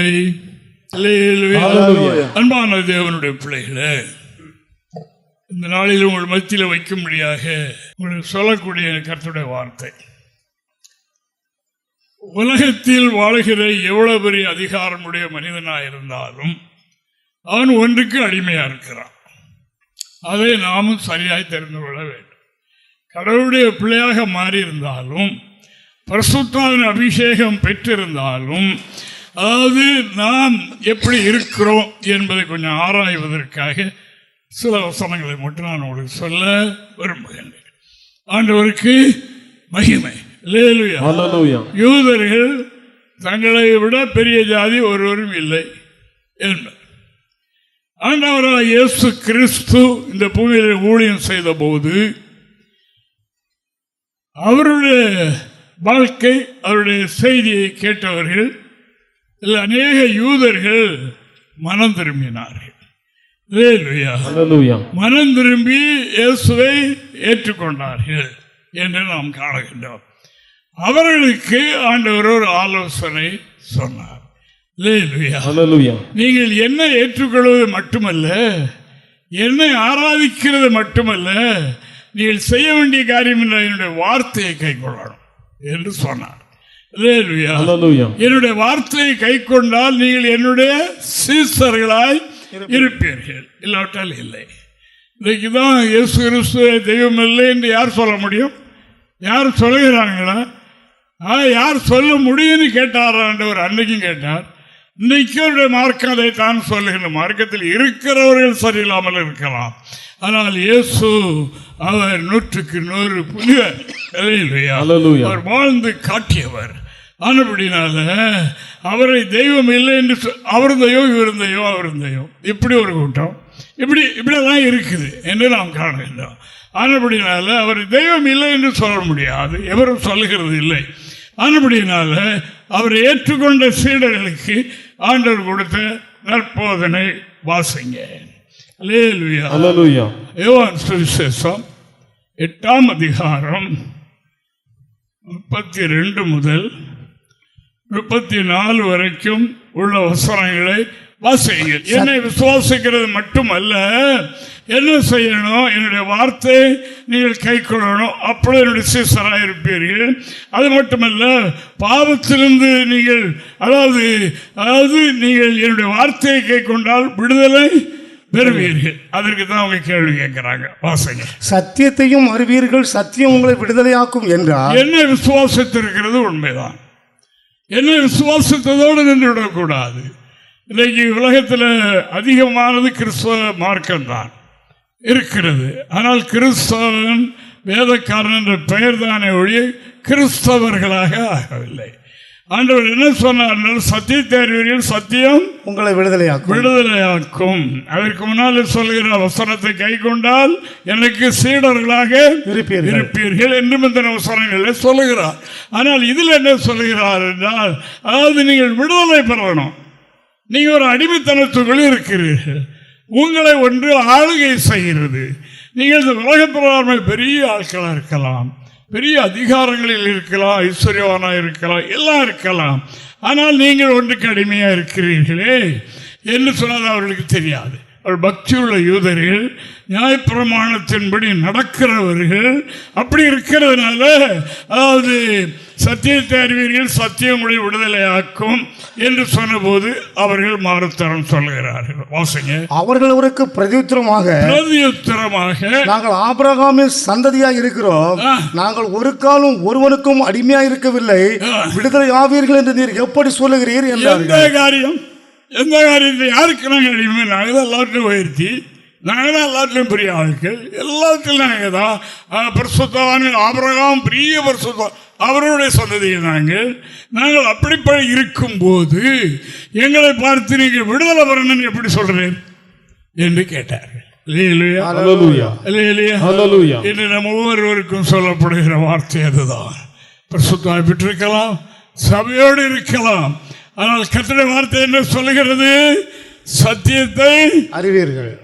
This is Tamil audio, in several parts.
மகிமை. அன்பான தேவனுடைய பிள்ளைகளே, இந்த நாளில் உங்கள் மத்தியில் வைக்கும்படியாக உங்களுக்கு சொல்லக்கூடிய கர்த்தருடைய வார்த்தை, உலகத்தில் வாழ்கிற எவ்வளவு பெரிய அதிகாரமுடைய மனிதனாக இருந்தாலும் அவன் ஒன்றுக்கு அடிமையாக இருக்கிறான். அதை நாமும் சரியாய் தெரிந்து கொள்ள வேண்டும். கடவுளுடைய பிள்ளையாக மாறியிருந்தாலும், பரிசுத்தாவின் அபிஷேகம் பெற்றிருந்தாலும், அதாவது நாம் எப்படி இருக்கிறோம் என்பதை கொஞ்சம் ஆராய்வதற்காக சில வசனங்களை மட்டும் நான் உங்களுக்கு சொல்ல விரும்புகின்றேன். ஆண்டவருக்கு மகிமை. யூதர்கள் தங்களை விட பெரிய ஜாதி ஒருவரும் இல்லை என்பது. ஆண்டவராகிய இயேசு கிறிஸ்து இந்த பூமியில் ஊழியம் செய்த போது அவருடைய வாழ்க்கை, அவருடைய செய்தியை கேட்டவர்கள் அநேக யூதர்கள் மனம் திரும்பினார்கள். மனம் திரும்பி இயேசுவை ஏற்றுக்கொண்டார்கள் என்று நாம் காணுகின்றோம். அவர்களுக்கு ஆண்டவர் ஒரு ஆலோசனை சொன்னார். நீங்கள் என்னை ஏற்றுக்கொள்வது மட்டுமல்ல, என்னை ஆராதிக்கிறது மட்டுமல்ல, நீங்கள் செய்ய வேண்டிய காரியம் என்னுடைய வார்த்தையை கை கொள்ளணும் என்று சொன்னார். என்னுடைய வார்த்தையை கை கொண்டால் நீங்கள் என்னுடைய சீசர்களாய் இருப்பீர்கள், இல்லாவிட்டால் இல்லை. இன்றைக்குதான் இயேசு கிறிஸ்து தெய்வம் இல்லை என்று யார் சொல்ல முடியும்? யார் சொல்லுகிறாங்களா? யார் சொல்ல முடியும்னு கேட்டார். அன்னைக்கும் கேட்டார், இன்னைக்கு மார்க்கம் அதை தான் சொல்லுகின்ற. மார்க்கத்தில் இருக்கிறவர்கள் சரியில்லாமல் இருக்கலாம், ஆனால் இயேசு அவர் 100க்கு 100 புனிதர். அவர் வாழ்ந்து காட்டியவர். ஆனபடினால அவரை தெய்வம் இல்லை என்று அவருந்தையோ இவருந்தையோ அவருந்தையோ இப்படி ஒரு கூட்டம் இப்படிதான் இருக்குது என்று நாம் காணுகின்றோம். ஆனபடினால அவர் தெய்வம் இல்லை என்று சொல்ல முடியாது, எவரும் சொல்லுகிறது இல்லை. ஆனபடினால அவரை ஏற்றுக்கொண்ட சீடர்களுக்கு ஆண்டவர் கொடுத்த நற்போதனை வாசிங்க. யோவான் சுவிசேஷம் 8ஆம் அதிகாரம் 32 முதல் 34 வரைக்கும் உள்ள வசனங்களை வாசியுங்கள். என்னை விசுவாசிக்கிறது மட்டுமல்ல, என்ன செய்யணும்? என்னுடைய வார்த்தை நீங்கள் கை கொள்ளணும், அப்பொழுது என்னுடைய சீசராக இருப்பீர்கள். அது மட்டுமல்ல, பாவத்திலிருந்து நீங்கள் அதாவது நீங்கள் என்னுடைய வார்த்தையை கை கொண்டால் விடுதலை பெறுவீர்கள். அதற்கு தான் அவங்க கேள்வி கேட்கிறாங்க. வாசங்க. சத்தியத்தையும் அறிவீர்கள், சத்தியம் உங்களை விடுதலையாக்கும் என்றால் என்ன விசுவாசித்திருக்கிறது உண்மைதான். என்ன விசுவாசத்தோடு நின்று விடக்கூடாது. இன்றைக்கு உலகத்தில் அதிகமானது கிறிஸ்தவ மார்க்கம்தான் இருக்கிறது. ஆனால் கிறிஸ்தவன் வேதக்காரன் என்ற பெயர் தானே ஒழிய கிறிஸ்தவர்களாக ஆகவில்லை. ஆண்டவர் என்ன சொன்னார்? சத்தியத்தை அறிவீர்கள், சத்தியம் உங்களை விடுதலையாக்கும். அதற்கு முன்னால் சொல்லுகிற வசனத்தை கை கொண்டால் எனக்கு சீடர்களாக இருப்பீர்கள் என்றும் இந்த வசனங்களை சொல்லுகிறார். ஆனால் இதில் என்ன சொல்லுகிறார் என்றால், அதாவது நீங்கள் விடுதலை பெறணும். நீங்கள் ஒரு அடிமைத்தனத்துக்குள் இருக்கிறீர்கள். உங்களை ஒன்று ஆளுகை செய்கிறது. நீங்கள் இந்த உலக பிரகாரம் பெரிய ஆட்களாக இருக்கலாம், பெரிய அதிகாரங்களில் இருக்கலாம், ஐஸ்வர்யவானாக இருக்கலாம், எல்லாம் இருக்கலாம். ஆனால் நீங்கள் ஒன்றுக்கு அடிமையாக இருக்கிறீர்களே என்று சொன்னது அவர்களுக்கு தெரியாது. அவர் பக்தியுள்ள யூதர்கள், நியாயப்பிரமாணத்தின்படி நடக்கிறவர்கள். அப்படி இருக்கிறதுனால, அதாவது சத்தியத்தை அறிவீர்கள், சத்தியம் உங்களை விடுதலையாக்கும் என்று சொன்னபோது அவர்கள் மாறுத்தரம் சொல்லுகிறார்கள். வாசிங்க. அவர்கள் அவருக்கு பிரதியுத்தரமாக நாங்கள் ஆபிரகாமின் சந்ததியாக இருக்கிறோம், நாங்கள் ஒரு காலம் ஒருவனுக்கும் அடிமையாக இருக்கவில்லை, விடுதலை ஆவீர்கள் என்று நீர் எப்படி சொல்லுகிறீர் என்றார்கள். எந்த காரியத்தை யாருக்கு நாங்கள் அடிமை? நாங்கள் தான் எல்லாத்திலும் உயர்த்தி, நாங்கள் தான் எல்லாத்திலும் பெரிய ஆட்கள், எல்லாத்திலும் நாங்கள் தான் பரிசுத்தவான். ஆபிரகாம் பெரிய பரிசுத்தம், அவருடைய சந்ததியில் நாங்கள் அப்படிப்படி இருக்கும்போது எங்களை பார்த்து நீங்கள் விடுதலை வரணும்னு எப்படி சொல்றேன் என்று கேட்டார்கள். என்று நம்ம ஒவ்வொருவருக்கும் சொல்லப்படுகிற வார்த்தை அதுதான். பரிசுத்தமாய் பெற்றிருக்கலாம், சபையோடு இருக்கலாம், ஆனால் கர்த்தருடைய வார்த்தை என்ன சொல்லுகிறது? சத்தியத்தை அறிவீர்கள்,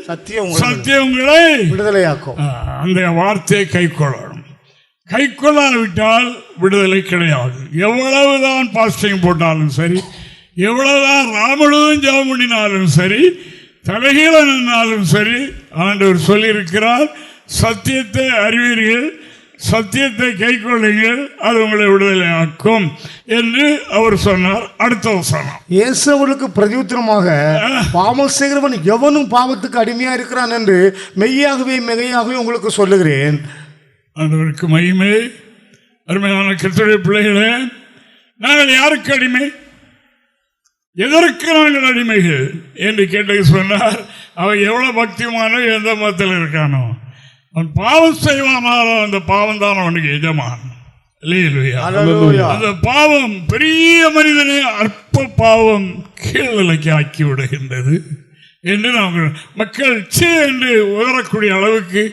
சத்தியம் உங்களை விடுதலையாக்கும். அந்த வார்த்தையை கை கொள்ளணும். கை கொள்ளாவிட்டால் விடுதலை கிடையாது. எவ்வளவுதான் பாஸ்டிங் போட்டாலும் சரி, எவ்வளவுதான் ராமழுதும் ஜெபம் பண்ணினாலும் சரி, தலைகீழ நின்னாலும் சரி, ஆண்டவர் சொல்லியிருக்கிறார், சத்தியத்தை அறிவீர்கள், சத்தியத்தை கைக்கொள்ளுங்கள், அது உங்களை விடுதலை ஆக்கும் என்று அவர் சொன்னார். அடுத்த வசனம், இயேசு அவர்களுக்கு பிரதியுத்தரமாக, பாவம் செய்கிறவன் எவனும் பாவத்துக்கு அடிமையா இருக்கிறான் என்று மெய்யாகவே மிகையாகவே உங்களுக்கு சொல்லுகிறேன். ஆண்டவருக்கு மகிமை. அருமையான கர்த்தருடைய பிள்ளைகளே, நாங்கள் யாருக்கு அடிமை, எதற்கு நாங்கள் அடிமைகள் என்று கேட்டு சொன்னார். அவன் எவ்வளவு பக்திமானோ, எந்த மதத்தில் இருக்கானோ, அவன் பாவம் செய்வானாலும் அந்த பாவம் தான் அவனுக்கு எஜமான். அந்த பாவம் பெரிய மனிதனை அற்ப பாவம் கீழ்நிலைக்கு ஆக்கி விடுகின்றது என்று நாங்கள் மக்கள் என்று உணரக்கூடிய அளவுக்கு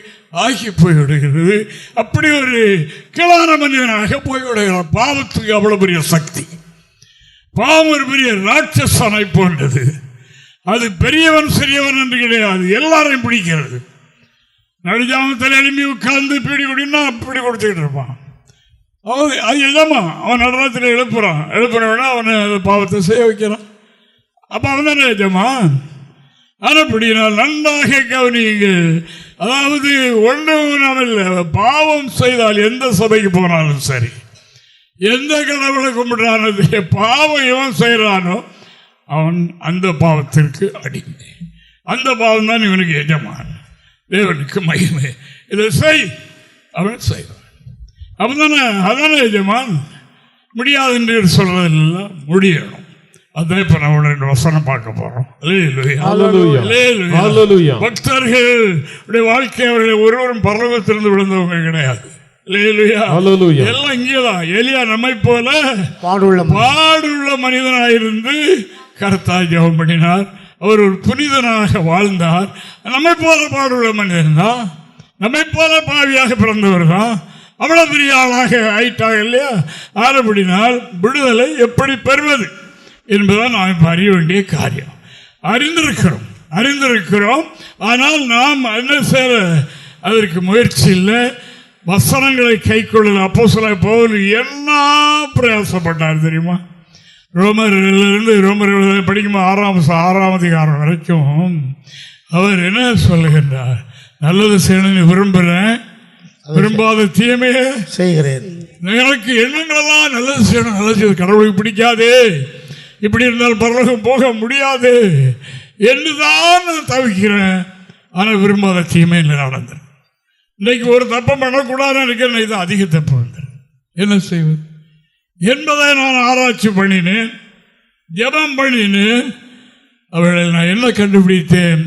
ஆகி போய்விடுகிறது. அப்படி ஒரு கீழான மனிதனாக போய்விடுகிறார். பாவத்துக்கு அவ்வளவு பெரிய சக்தி. பாவம் ஒரு பெரிய ராட்சசனை போன்றது. அது பெரியவன் சிறியவன் என்று கிடையாது, எல்லாரையும் பிடிக்கிறது. நடுஜாமத்தில் எழுப்பி உட்கார்ந்து பீடி குடினா பீடி கொடுத்துக்கிட்டு இருப்பான். அது எதமா அவன் நடனத்தில் எழுப்புறவனா அவனை பாவத்தை செய்ய வைக்கிறான். அப்போ அவன் தானே எஜமான். அப்படினால் நன்றாக கவனியுங்கள். அதாவது ஒன்றும் இல்லை, பாவம் செய்தால் எந்த சபைக்கு போனாலும் சரி, எந்த கடவுளை கும்பிடுறானது, பாவம் எவன் செய்கிறானோ அவன் அந்த பாவத்திற்கு அடிமை. அந்த பாவம் தான் இவனுக்கு எஜமான். தேவனுக்கு மகிமை. இதை செய், அவன் செய்வான். அப்பதானே அதானே எஜமான். முடியாது என்று சொல்றதெல்லாம் முடியணும். அதான் இப்ப நம்ம வசனம் பார்க்க போறோம். பக்தர்களுடைய வாழ்க்கை அவர்கள் ஒருவரும் பரலோகத்திலிருந்து விழுந்தவங்க கிடையாது. எல்லாம் இங்கேதான். எலியா நம்மை போல பாடுள்ள மனிதனாயிருந்து கர்த்தர் ஜெபம் பண்ணினார். அவர் ஒரு புனிதனாக வாழ்ந்தார். நம்மை போல பாடுள்ள மனிதன் தான், நம்மை போல பாவியாக பிறந்தவர் தான். அவ்வளவு பெரிய ஆளாக ஆயிட்டாங்க இல்லையா? ஆரம்படினால் விடுதலை எப்படி பெறுவது என்பதுதான் நாம் இப்போ அறிய வேண்டிய காரியம். அறிந்திருக்கிறோம். ஆனால் நாம் என்ன செய்ய அதற்கு முயற்சி இல்லை. வசனங்களை கை கொள்ள அப்போஸ்தலனாகிய பவுல் என்ன பிரயாசப்பட்டார் தெரியுமா? ரோமரிலிருந்து படிக்கும் 6ஆம் அதிகாரம் வரைக்கும் அவர் என்ன சொல்லுகின்றார்? நல்லது செய்யணும்னு விரும்புகிறேன், விரும்பாத தீமையை செய்கிறேன். எனக்கு எண்ணங்களெல்லாம் நல்லது செய்யணும், நல்லது செய்ய கடவுளுக்கு பிடிக்காது, இப்படி இருந்தால் பரலோகம் போக முடியாது என்றுதான் நான் தவிக்கிறேன். ஆனால் விரும்பாத தீமையில் நடந்தேன். இன்றைக்கு ஒரு தப்பம் பண்ணக்கூடாதுன்னு நினைக்கிறேன், இது அதிக தப்பு வந்துடும். என்ன செய்வது என்பதை நான் ஆராய்ச்சி பண்ணினேன், ஜெபம் பண்ணினேன். அவர்களை நான் என்ன கண்டுபிடித்தேன்?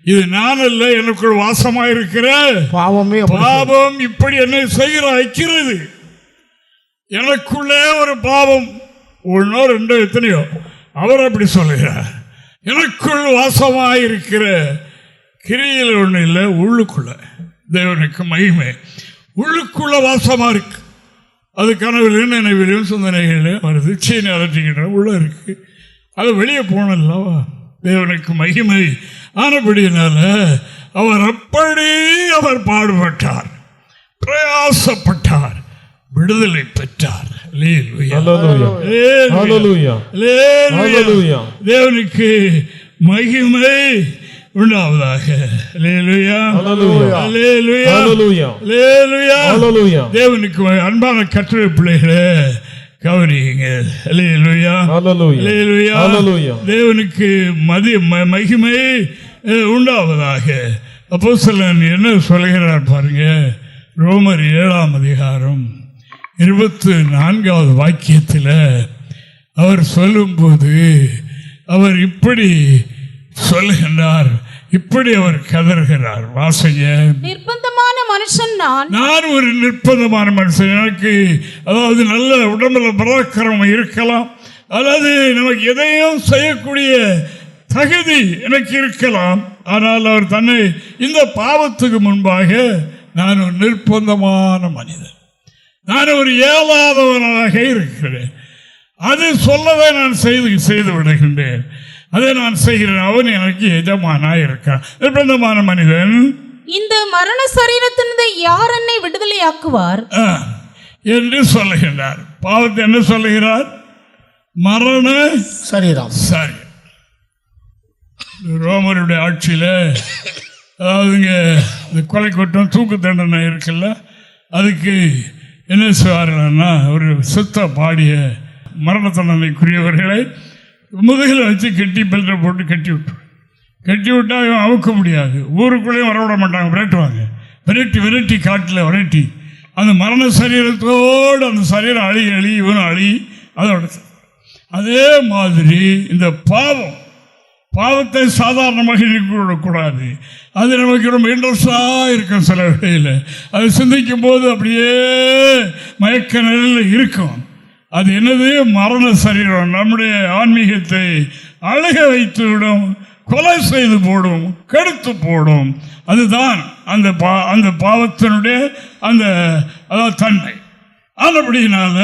இது நான் அல்ல, எனக்குள் வாசமாக இருக்கிற பாவம் இப்படி என்னை செய்கிற வைக்கிறது. எனக்குள்ளே ஒரு பாவம், ஒன்னோ ரெண்டோ எத்தனையோ, அவர் அப்படி சொல்லுகிறார். எனக்குள் வாசமாக இருக்கிற கிரியில் ஒண்ணு இல்லை, உள்ளுக்குள்ள. தேவனுக்கு மகிமை. உள்ளுக்குள்ள வாசமா இருக்கு. அது கனவிலும் நினைவிலும் சிந்தனைகளிலும் வருது. சீனை அலட்டிக்கிட்ட உள்ள இருக்கு, அது வெளியே போனல்லவா? தேவனுக்கு மகிமை. ஆனபடியினால அவர் பாடுபட்டார், பிரயாசப்பட்டார், விடுதலை பெற்றார். தேவனுக்கு மகிமை உண்டாவதாக. தேவனுக்கு அன்பான கர்த்தருடைய பிள்ளைகளே கவனியுங்க. தேவனுக்கு மகிமை உண்டாவதாக. அப்போஸ்தலன் என்ன சொல்கிறார் பாருங்க. ரோமர் 7ஆம் அதிகாரம் 24வது வாக்கியத்தில் அவர் சொல்லும்போது அவர் இப்படி சொல்லுகின்றார், இப்படி அவர் கதறுகிறார். வாசைய, நிர்பந்தமான மனுஷன் நான் ஒரு நிர்பந்தமான மனுஷன். எனக்கு அதாவது நல்ல உடம்புல பராக்கிரமம் இருக்கலாம், அதாவது நமக்கு எதையும் செய்யக்கூடிய தகுதி எனக்கு இருக்கலாம். ஆனால் அவர் தன்னை இந்த பாவத்துக்கு முன்பாக நான் ஒரு நிர்பந்தமான மனிதன், நான் ஒரு இயலாதவனாக இருக்கிறேன், அது சொல்லவே நான் செய்து விடுகின்றேன், அதை நான் செய்கிறேன். அவன் எனக்கு எஜமானாய் இருக்கான். நிர்பந்தமான மனிதன். இந்த மரண சரீரத்திலிருந்து யார் என்னை விடுதலையாக்குவார் என்று சொல்லுகின்றார். பாவத்தை என்ன சொல்லுகிறார்? மரண சரீரம். சரி, ரோமருடைய ஆட்சியில் அதாவதுங்க இந்த கொலை குற்றம் தூக்கு தண்டனை இருக்குல்ல, அதுக்கு என்ன செய்வார்கள்னா ஒரு சுத்த பாடிய மரண தண்டனைக்குரியவர்களை முதுகில் வச்சு கட்டி பெல்ட்டை போட்டு கட்டி விட்டால் அவுக்க முடியாது. ஊருக்குள்ளேயும் வரவிட மாட்டாங்க, விரட்டுவாங்க. விரட்டி காட்டில் விரட்டி அந்த மரண சரீரத்தோடு அந்த சரீரம் அழி இவனும் அழி அதோட. அதே மாதிரி இந்த பாவத்தை சாதாரணமாக இருக்கக்கூடாது. அது நமக்கு ரொம்ப இன்ட்ரெஸ்டாக இருக்கும். சில வேளையில் அது சிந்திக்கும் போது அப்படியே மயக்க நிலையில் இருக்கும். அது என்னது? மரண சரீரம். நம்முடைய ஆன்மீகத்தை அழக வைத்து விடும், கொலை செய்து போடும், கெடுத்து போடும். அதுதான் அந்த பாவத்தினுடைய அதாவது தன்மை. அப்படினால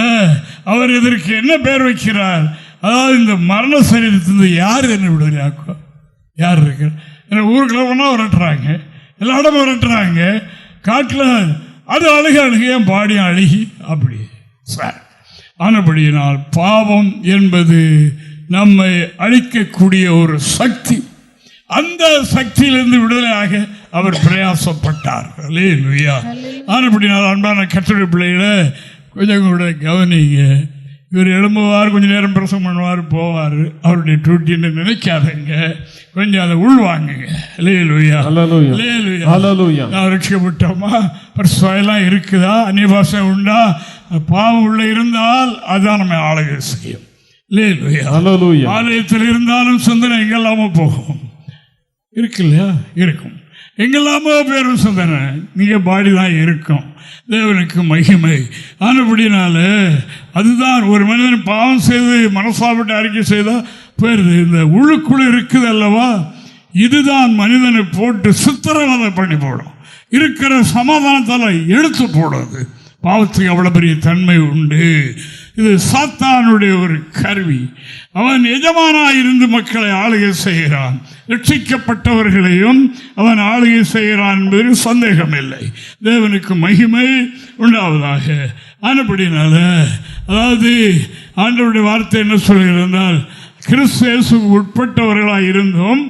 அவர் இதற்கு என்ன பேர் வைக்கிறார்? அதாவது இந்த மரண சரீரத்திலிருந்து யார் என்ன விடுதலையாக்கும்? யார் இருக்கிற? ஏன்னா ஊருக்குள்ள ஒன்றா விரட்டுறாங்க, எல்லா இடமும் விரட்டுறாங்க, காட்டில் அது அழுகையாக பாடியும் அழுகி அப்படி சார். ஆனபடியினால் பாவம் என்பது நம்மை அழிக்கக்கூடிய ஒரு சக்தி. அந்த சக்தியிலிருந்து விடுதலையாக அவர் பிரயாசப்பட்டார். ஆனபடினால் அன்பான கர்த்தருடைய பிள்ளைகளை கொஞ்சம் கூட கவனிங்க. இவர் எழும்புவார், கொஞ்சம் நேரம் பிரசங்கம் பண்ணுவார், போவார், அவருடைய டியூட்டின்னு நினைக்காதங்க. கொஞ்சம் அதை உள்வாங்குங்க. நான் ரட்சிக்கப்பட்டோமா, பரிசுத்தம் இருக்குதா, அந்நிய பாஷை உண்டா, பாவம் உள்ள இருந்தால் அதுதான் நம்ம ஆளுகை செய்யும். ஆலயத்தில் இருந்தாலும் சிந்தனை எங்கெல்லாமோ போகும், இருக்கு இல்லையா? இருக்கும். எங்கெல்லாமோ பேரும் சிந்தனை, நீங்கள் பாடி தான் இருக்கும். தேவனுக்கு மகிமை. ஆனபடினால அதுதான் ஒரு மனிதன் பாவம் செய்து மனசாவிட்டு அறிக்கை செய்தால் போயிருது. இந்த உள்ளுக்குள்ள இருக்குது அல்லவா, இதுதான் மனிதனை போட்டு சித்திரவதை பண்ணி போடும். இருக்கிற சமாதானத்தால் எடுத்து போடுறது. பாவத்துக்கு அவ்வளோ பெரிய தன்மை உண்டு. இது சாத்தானுடைய ஒரு கருவி. அவன் எஜமானாக இருந்து மக்களை ஆளுகை செய்கிறான். ரட்சிக்கப்பட்டவர்களையும் அவன் ஆளுகை செய்கிறான் என்பதில் சந்தேகம் இல்லை. தேவனுக்கு மகிமை உண்டாவதாக. ஆனபடினால அதாவது ஆண்டவருடைய வார்த்தை என்ன சொல்கிறால், கிறிஸ்து இயேசுவுக்கு உட்பட்டவர்களாக இருந்தும்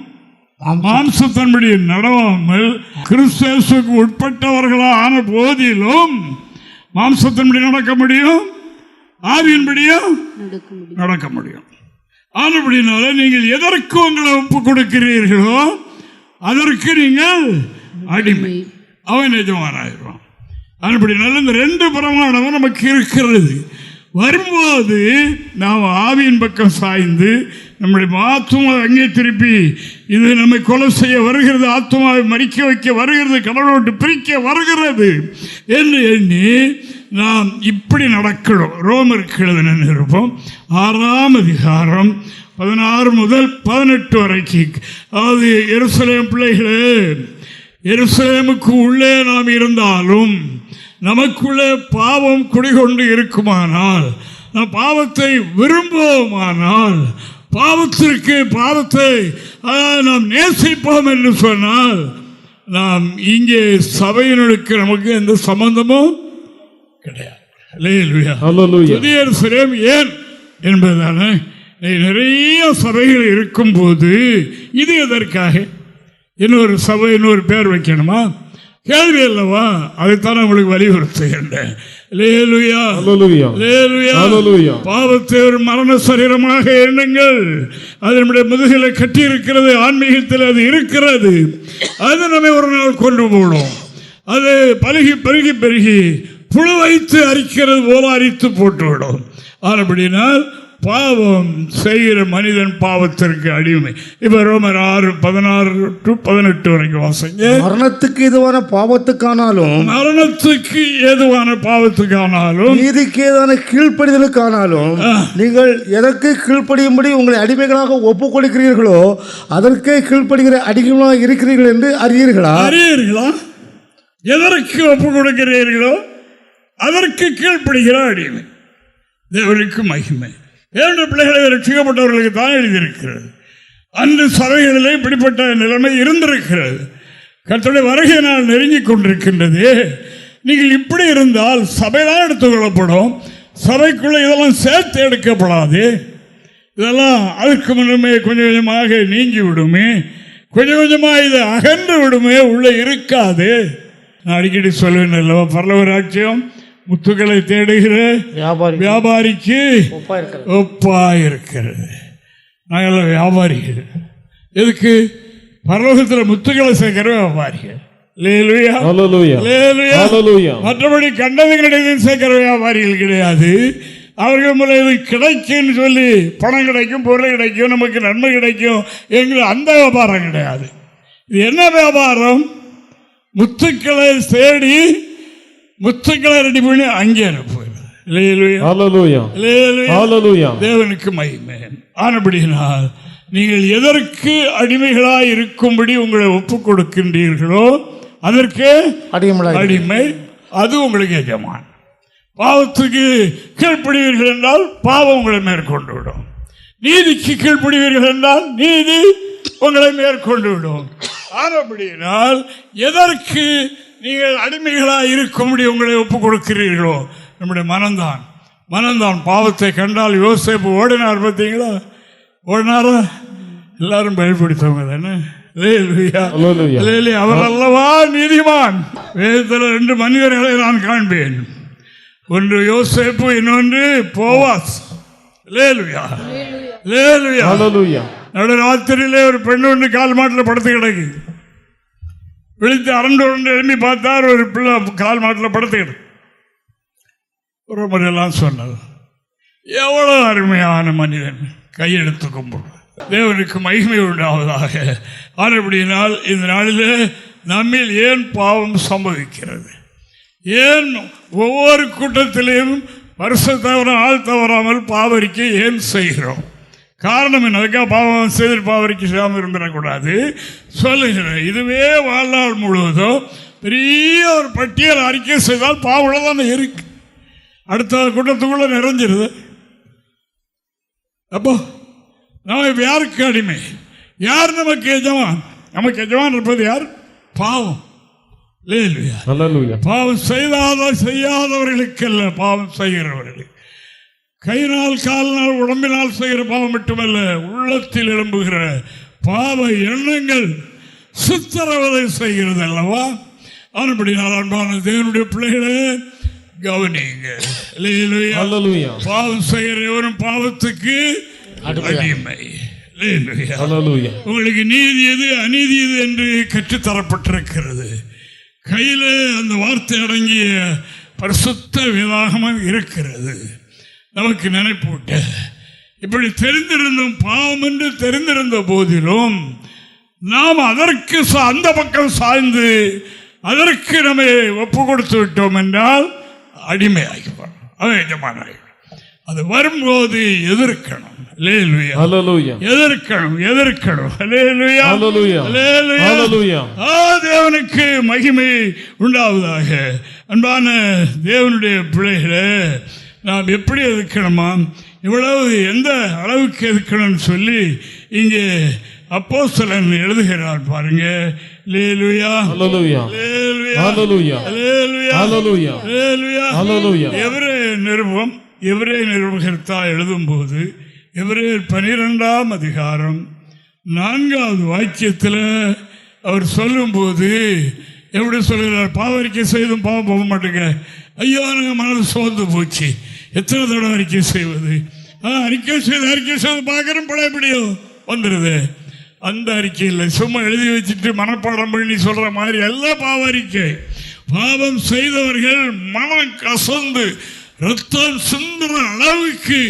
மாம்சத்தின்படி நடவாமல் கிறிஸ்து இயேசுவுக்கு உட்பட்டவர்களாக ஆன போதிலும் மாம்சத்தின்படி நடக்க முடியும், ஆவியின்படியும் நடக்க முடியும். ஆனபடினால நீங்கள் எதற்கு உங்களை ஒப்பு கொடுக்கிறீர்களோ அதற்கு நீங்கள் அடிமை, அவன் எஜமானாயிடுவான். ஆனபடினால இந்த ரெண்டு பிரமாணமும் நமக்கு இருக்கிறது. வரும்போது நாம் ஆவியின் பக்கம் சாய்ந்து நம்முடைய ஆத்மா அங்கே திருப்பி இது நம்மை கொலை செய்ய வருகிறது, ஆத்மாவை மறிக்க வைக்க வருகிறது, கடவுளோட்டு பிரிக்க வருகிறது என்று எண்ணி நாம் இப்படி நடக்கணும். ரோமருக்கு எழுதின நிருபம் 6ஆம் அதிகாரம் 16 முதல் 18 வரைக்கும். அதாவது எருசலேம் பிள்ளைகளே, எருசலேமுக்கு உள்ளே நாம் இருந்தாலும் நமக்குள்ளே பாவம் குடிகொண்டு இருக்குமானால், நாம் பாவத்தை விரும்புவோமானால், பாவத்தை நாம் நேசிப்போம் என்று சொன்னால், நாம் இங்கே சபையினருக்கு நமக்கு எந்த சம்பந்தமும் கிடையாது. புதிய எருசலேம் ஏன் என்பதான நிறைய சபைகள் இருக்கும் போது இது எதற்காக? இன்னொரு சபை இன்னொரு பேர் வைக்கணுமா? கேள்வி அல்லவா? அதைத்தான் உங்களுக்கு வலியுறுத்துகின்றேன். பாவத்தை ஒரு மரண சரீரமாக எண்ணுங்கள். அது நம்முடைய முதுகில கட்டி இருக்கிறது, ஆன்மீகத்தில் அது இருக்கிறது. அது நம்மை ஒரு நாள் கொண்டு போடும். அது பெருகி புழு வைத்து அரிக்கிறது போல அரித்து போட்டுவிடும். அப்படினால் பாவம் செய்கிற மனிதன் பாவத்திற்கு அடிமை. இப்ப ரோமர் 6:16-18 வரைக்கும் வாசிங்க. மரணத்துக்கு ஏதுவான பாவத்துக்கானாலும் நீதிக்கு ஏதான கீழ்ப்படிதலுக்கானாலும் நீங்கள் எதற்கு கீழ்ப்படியும்படி உங்களை அடிமைகளாக ஒப்புக் கொடுக்கிறீர்களோ அதற்கே கீழ்ப்படுகிற அடிமைகளாக இருக்கிறீர்கள் என்று அறியீர்களா? எதற்கு ஒப்புக் கொடுக்கிறீர்களோ அதற்கு கீழ்ப்படுகிற அடிமை. தேவனுக்கு மகிமை. ஏழு பிள்ளைகளை ரட்சிக்கப்பட்டவர்களுக்கு தான் எழுதியிருக்கிறது. அன்று சபைகளிலே இப்படிப்பட்ட நிலைமை இருந்திருக்கிறது. கர்த்தருடைய வருகை நாள் நெருங்கிக் கொண்டிருக்கின்றது. நீங்கள் இப்படி இருந்தால் சபைதான் எடுத்துக்கொள்ளப்படும். சபைக்குள்ளே இதெல்லாம் சேர்த்து எடுக்கப்படாது. இதெல்லாம் அதுக்கு முன்னமே கொஞ்சம் கொஞ்சமாக நீங்கி விடுமே, கொஞ்சம் கொஞ்சமாக இது அகன்று விடுமே, உள்ளே இருக்காது. நான் அடிக்கடி சொல்லுவேன் அல்லவா, பரலோக ராஜ்யம் முத்துக்களை தேடுகிற வியாபாரிக்கு ஒப்பாய் இருக்கிறது. நாங்கள் வியாபாரிகள். எதுக்கு? பரலோகத்தில் முத்துக்களை சேர்க்கிற வியாபாரிகள். மற்றபடி கண்டது கிடையாது சேர்க்கிற வியாபாரிகள் கிடையாது. அவர்கள் மூலம் இது கிடைக்குன்னு சொல்லி பணம் கிடைக்கும், பொருள் கிடைக்கும், நமக்கு நன்மை கிடைக்கும் என்கிற அந்த வியாபாரம் கிடையாது. இது என்ன வியாபாரம்? முத்துக்களை தேடி முத்துக்களை ரெடி பண்ணி அங்கே அனுப்புகிறது. தேவனுக்கு மகிமை. ஆனபடியினால் நீங்கள் எதற்கு அடிமைகளாய் இருக்கும்படி உங்களை ஒப்புக் கொடுக்கின்றீர்களோ அதற்கு அடிமை, அது உங்களுக்கு எஜமான். பாவத்துக்கு கீழ்ப்படுவீர்கள் என்றால் பாவம் உங்களை மேற்கொண்டு விடும். நீதிக்கு கீழ்ப்படுவீர்கள் என்றால் நீதி உங்களை மேற்கொண்டு விடும். ஆனபடியினால் எதற்கு நீங்கள் அடிமைகளாக இருக்கும்படி உங்களை ஒப்புக் கொடுக்கிறீர்களோ நம்முடைய மனம்தான் பாவத்தை கண்டால் யோசேப்பு ஓடினார். பார்த்தீங்களா? ஓடினாரா? எல்லாரும் பயன்படுத்தவங்க தானே. அவர் அல்லவா நீதிமான். வேதத்தில் 2 மனிதர்களை நான் காண்பேன், ஒன்று யோசேப்பு, இன்னொன்று போவாஸ். நடுராத்திரியிலே ஒரு பெண் ஒன்று கால் மாட்டில் படுத்து கிடக்கு. விழித்து அரண்டு எழுப்பி பார்த்தார், ஒரு பிள்ளை கால் மாட்டில் படுத்து கிடக்கு. ஒரு முறையெல்லாம் சொன்னது, எவ்வளோ அருமையான மனிதன், கையெடுத்து கும்பிடுவார். தேவனுக்கு மகிமை உண்டாவதாக. ஆனபடியினால் இந்த நாளில் நம்மில் ஏன் பாவம் சம்பவிக்கிறது? ஏன் ஒவ்வொரு கூட்டத்திலையும் வருஷம் தவற ஆள் தவறாமல் பாவரிக்கை ஏன் செய்கிறோம்? காரணம் என்ன? அதுக்காக பாவம் செய்து பாவரிக்கை செய்யாமல் இருந்துடக்கூடாது சொல்லுகிறேன். இதுவே வாழ்நாள் முழுவதும் பெரிய ஒரு பட்டியல் அறிக்கை செய்தால் பாவம் தானே இருக்கு. அடுத்த கூட்டத்துக்குள்ள நிறைஞ்சிருது. அப்போ நாம் இப்போ யாருக்கு அடிமை? யார் நமக்கு எஜமான்? நமக்கு எஜமான் இருப்பது யார்? பாவம். பாவம் செய்யாதவர்களுக்கல்ல, பாவம் செய்கிறவர்களுக்கு. கையினால் காலினால் உடம்பினால் செய்கிற பாவம் மட்டுமல்ல, உள்ளத்தில் எழும்புகிற பாவ எண்ணங்கள் சித்திரவதை செய்கிறது அல்லவா? ஆனபடியால் அன்பான தேவனுடைய பிள்ளைகளே கவனிங்க. பாவம் செய்கிறவரும் பாவத்துக்கு அடிமை. உங்களுக்கு நீதி எது அநீதி எது என்று கற்றுத்தரப்பட்டிருக்கிறது. கையில் அந்த வார்த்தை அடங்கிய பரிசுத்த வேதாகமம் இருக்கிறது. நமக்கு நினைப்பூட்ட இப்படி தெரிந்திருந்தும் பாவம் என்று தெரிந்திருந்த போதிலும் நாம் அதற்கு அந்த பக்கம் சாய்ந்து அதற்கு நம்ம ஒப்பு கொடுத்து விட்டோம் என்றால் அடிமையாகிவிடும், எஜமானாகிவிடும். அது வரும்போது எதிர்க்கணும். தேவனுக்கு மகிமை உண்டாவதாக. அன்பான தேவனுடைய பிள்ளைகளே, நாம் எப்படி எதிர்க்கணுமா, இவ்வளவு எந்த அளவுக்கு எதிர்க்கணும்னு சொல்லி இங்கே அப்போஸ்தலன் எழுதுகிறார் பாருங்க. எபிரேய நிருபகர்த்தா எழுதும் போது எபிரேயர் 12ஆம் அதிகாரம் 4வது வாக்கியத்தில் அவர் சொல்லும்போது எப்படி சொல்லுகிறார்? பாவரிக்கை செய்தும் பாவம் போக மாட்டேங்க. ஐயோ எனக்கு மனது சோர்ந்து போச்சு, எத்தனை தடவை அறிக்கை செய்வது? அறிக்கை செய்து பார்க்குறோம், பழையபடியோ வந்துடுது. அந்த அறிக்கையில் சும்மா எழுதி வச்சுட்டு மனப்பாடம் பண்ணி சொல்கிற மாதிரி எல்லாம் பாவ அறிக்கை. பாவம் செய்தவர்கள் மனம் கசந்து ரத்தம் சிந்துற அளவுக்கு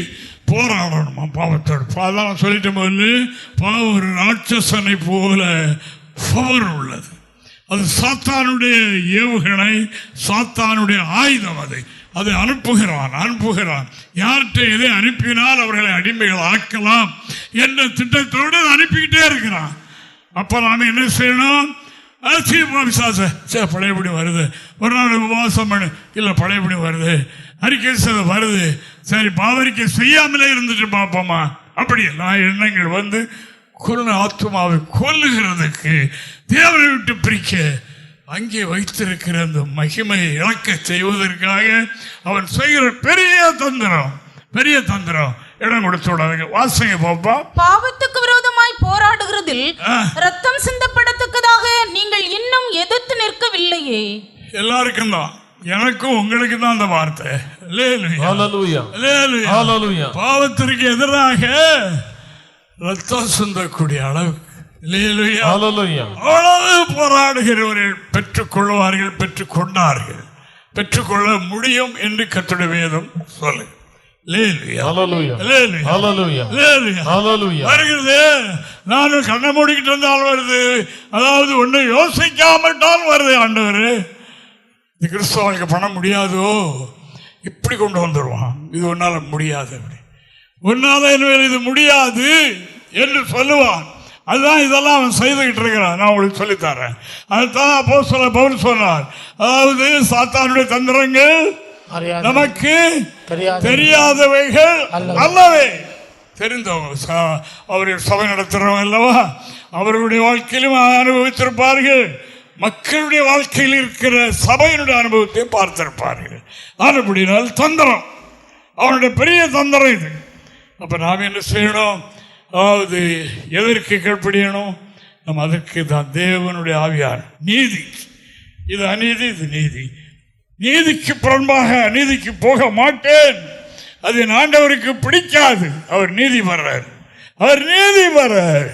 போராடணுமா பாவத்தோடு. அதான் சொல்லிட்டு போது, பாவம் ஒரு ராட்சசனை போல பவர் உள்ளது. அது சாத்தானுடைய ஏவுகணை, சாத்தானுடைய ஆயுதம். அதை அனுப்புகிறான். யார்கிட்ட எதை அனுப்பினால் அவர்களை அடிமைகள் ஆக்கலாம் என்ற திட்டத்தோடு அனுப்பிக்கிட்டே இருக்கிறான். அப்போ நாம் என்ன செய்யணும்? பழையபடி வருது, ஒரு நாள் உபவாசம் பண்ணு, இல்லை பழையபடி வருது, அறிக்கை செய்த வருது, சரி பாவரிக்கை செய்யாமலே இருந்துட்டு பார்ப்போமா, அப்படி எல்லாம் எண்ணங்கள் வந்து ஆத்மாவை கொல்லுகிறதுக்கு, தேவனை விட்டு பிரிக்க அங்கே வைத்திருக்கிற அந்த மகிமையை இழக்க செய்வதற்காக அவன் செய்கிற பெரிய தந்திரம் இடம் கொடுத்து விடாதீங்க. வாசிங்க பாப்பா. பாவத்துக்கு விரோதமாய் போராடுகிறதில் ரத்தம் சிந்தப்படத்தக்கதாக நீங்கள் இன்னும் எதிர்த்து நிற்கவில்லையே. எல்லாருக்கும் தான், எனக்கும் உங்களுக்கு தான் அந்த வார்த்தை. பாவத்திற்கு எதிராக ரத்தம் சிந்தக்கூடிய அளவுக்கு அவ்வளவு போராடுகிறவர்கள் பெற்றுக்கொள்வார்கள், பெற்றுக்கொண்டார்கள், பெற்றுக்கொள்ள முடியும் என்று கர்த்தருடைய வேதம் சொல்லு. வருகிறது. நானும் கண்ணை மூடிக்கிட்டு இருந்தாலும் வருது, அதாவது ஒன்று யோசிக்காமட்டால் வருது. ஆண்டவர் இது கிறிஸ்தவனுக்கு பண்ண முடியாதோ, இப்படி கொண்டு வந்துடுவான். இது ஒன்னால முடியாது, உன்னால என்ன இது முடியாது என்று சொல்லுவான். அதுதான் இதெல்லாம் அவன் செய்துகிட்டு இருக்கிறான். நான் உங்களுக்கு சொல்லித்தரேன். அதுதான் அப்போஸ்தலர் பவுல் சொன்னார். அதாவது சாத்தானுடைய தந்திரங்கள் நமக்கு தெரியாதவைகள் அல்லவே. தெரிந்தவங்க அவர்கள் சபை நடத்துறவங்க அல்லவா, அவர்களுடைய வாழ்க்கையிலும் அனுபவித்திருப்பார்கள், மக்களுடைய வாழ்க்கையில் இருக்கிற சபையினுடைய அனுபவத்தை பார்த்திருப்பார்கள். அப்படினால் தந்திரம், அவனுடைய பெரிய தந்திரம் இது. அப்ப நாம் என்ன செய்யணும்? அதாவது எதற்கு கீழ்ப்படியணும்? நம்ம அதற்கு தான் தேவனுடைய ஆவியார். நீதி, இது அநீதி, இது நீதி. நீதிக்கு புறம்பாக அநீதிக்கு போக மாட்டேன். அது என் ஆண்டவருக்கு பிடிக்காது. அவர் நீதி வர்றார், அவர் நீதி வர்றார்,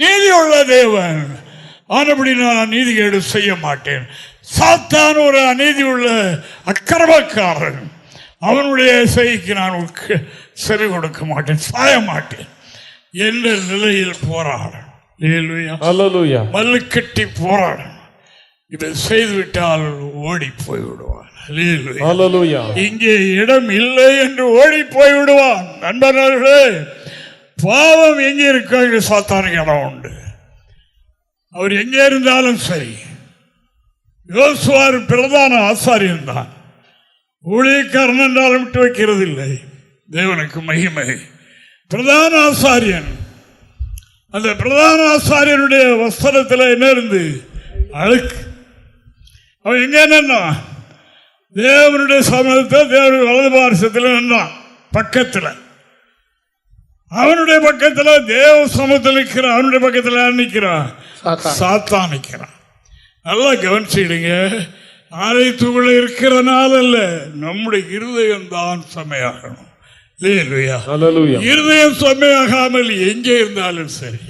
நீதி உள்ள தேவன். ஆனபடி நான் நீதிகேடு செய்ய மாட்டேன். சாத்தான் ஒரு அநீதி உள்ள அக்கிரமக்காரன், அவனுடைய செய்திக்கு நான் செவி கொடுக்க மாட்டேன், சாய மாட்டேன் என்ற நிலையில் போராடும். மல்லு கட்டி போராடும். இதை செய்துவிட்டால் ஓடி போய்விடுவான். இங்கே இடம் இல்லை என்று ஓடி போய்விடுவான். நண்பர்களே, பாவம் எங்கே இருக்க சாத்தானுக்கு இடம் உண்டு. அவர் எங்கே இருந்தாலும் சரி. யோசுவார் பிரதான ஆசாரியன் தான், ஊழியக்காரன் என்றாலும் விட்டு வைக்கிறது இல்லை. தேவனுக்கு மகிமை. பிரதான ஆசாரியன், அந்த பிரதான ஆசாரியனுடைய வஸ்திரத்தில் என்ன இருந்து அழுக்கு. அவன் எங்க நின்னா? தேவனுடைய சமூகத்தில், தேவனுடைய வலது பாரசத்தில் நின்றான். பக்கத்தில், அவனுடைய பக்கத்தில், தேவ சமூகத்தில் நிற்கிறான். அவனுடைய பக்கத்தில் நிற்கிறான், சாத்தான் நிற்கிறான். நல்லா கவனிச்சிடுங்க. ஆலயத்துக்குள்ள இருக்கிறனால அல்ல, நம்முடைய இருதயம் தான் செம்மையாகணும். இருதயம் செம்மையாகாமல் எங்கே இருந்தாலும் சரி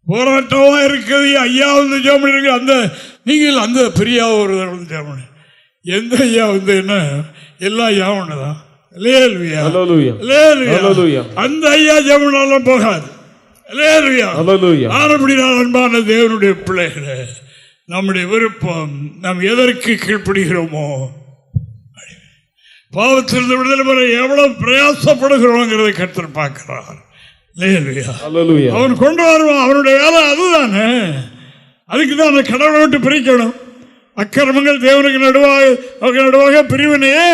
போராட்டமா இருக்குது. ஐயா வந்து ஜெபம், அந்த நீங்கள் அந்த பெரிய ஒரு ஜெபம், எந்த ஐயா வந்து என்ன, எல்லா ஐயா ஒண்ணுதான். அந்த ஐயா ஜெபம் போகாது. அன்பான தேவனுடைய பிள்ளைகளே, நம்முடைய விருப்பம், நாம் எதற்கு கீழ்ப்படுகிறோமோ, பாவத்திலிருந்து விடுதலை பெற எவ்வளவு பிரயாசப்படுகிறோங்கிறதை கர்த்தர் பார்க்கிறார். அவன் கொண்டு வருவான். அவனுடைய வேலை அதுதானே. அதுக்கு தான் அந்த கடவுளை விட்டு பிரிக்கணும். அக்கிரமங்கள் தேவனுக்கு நடுவாக பிரிவினையே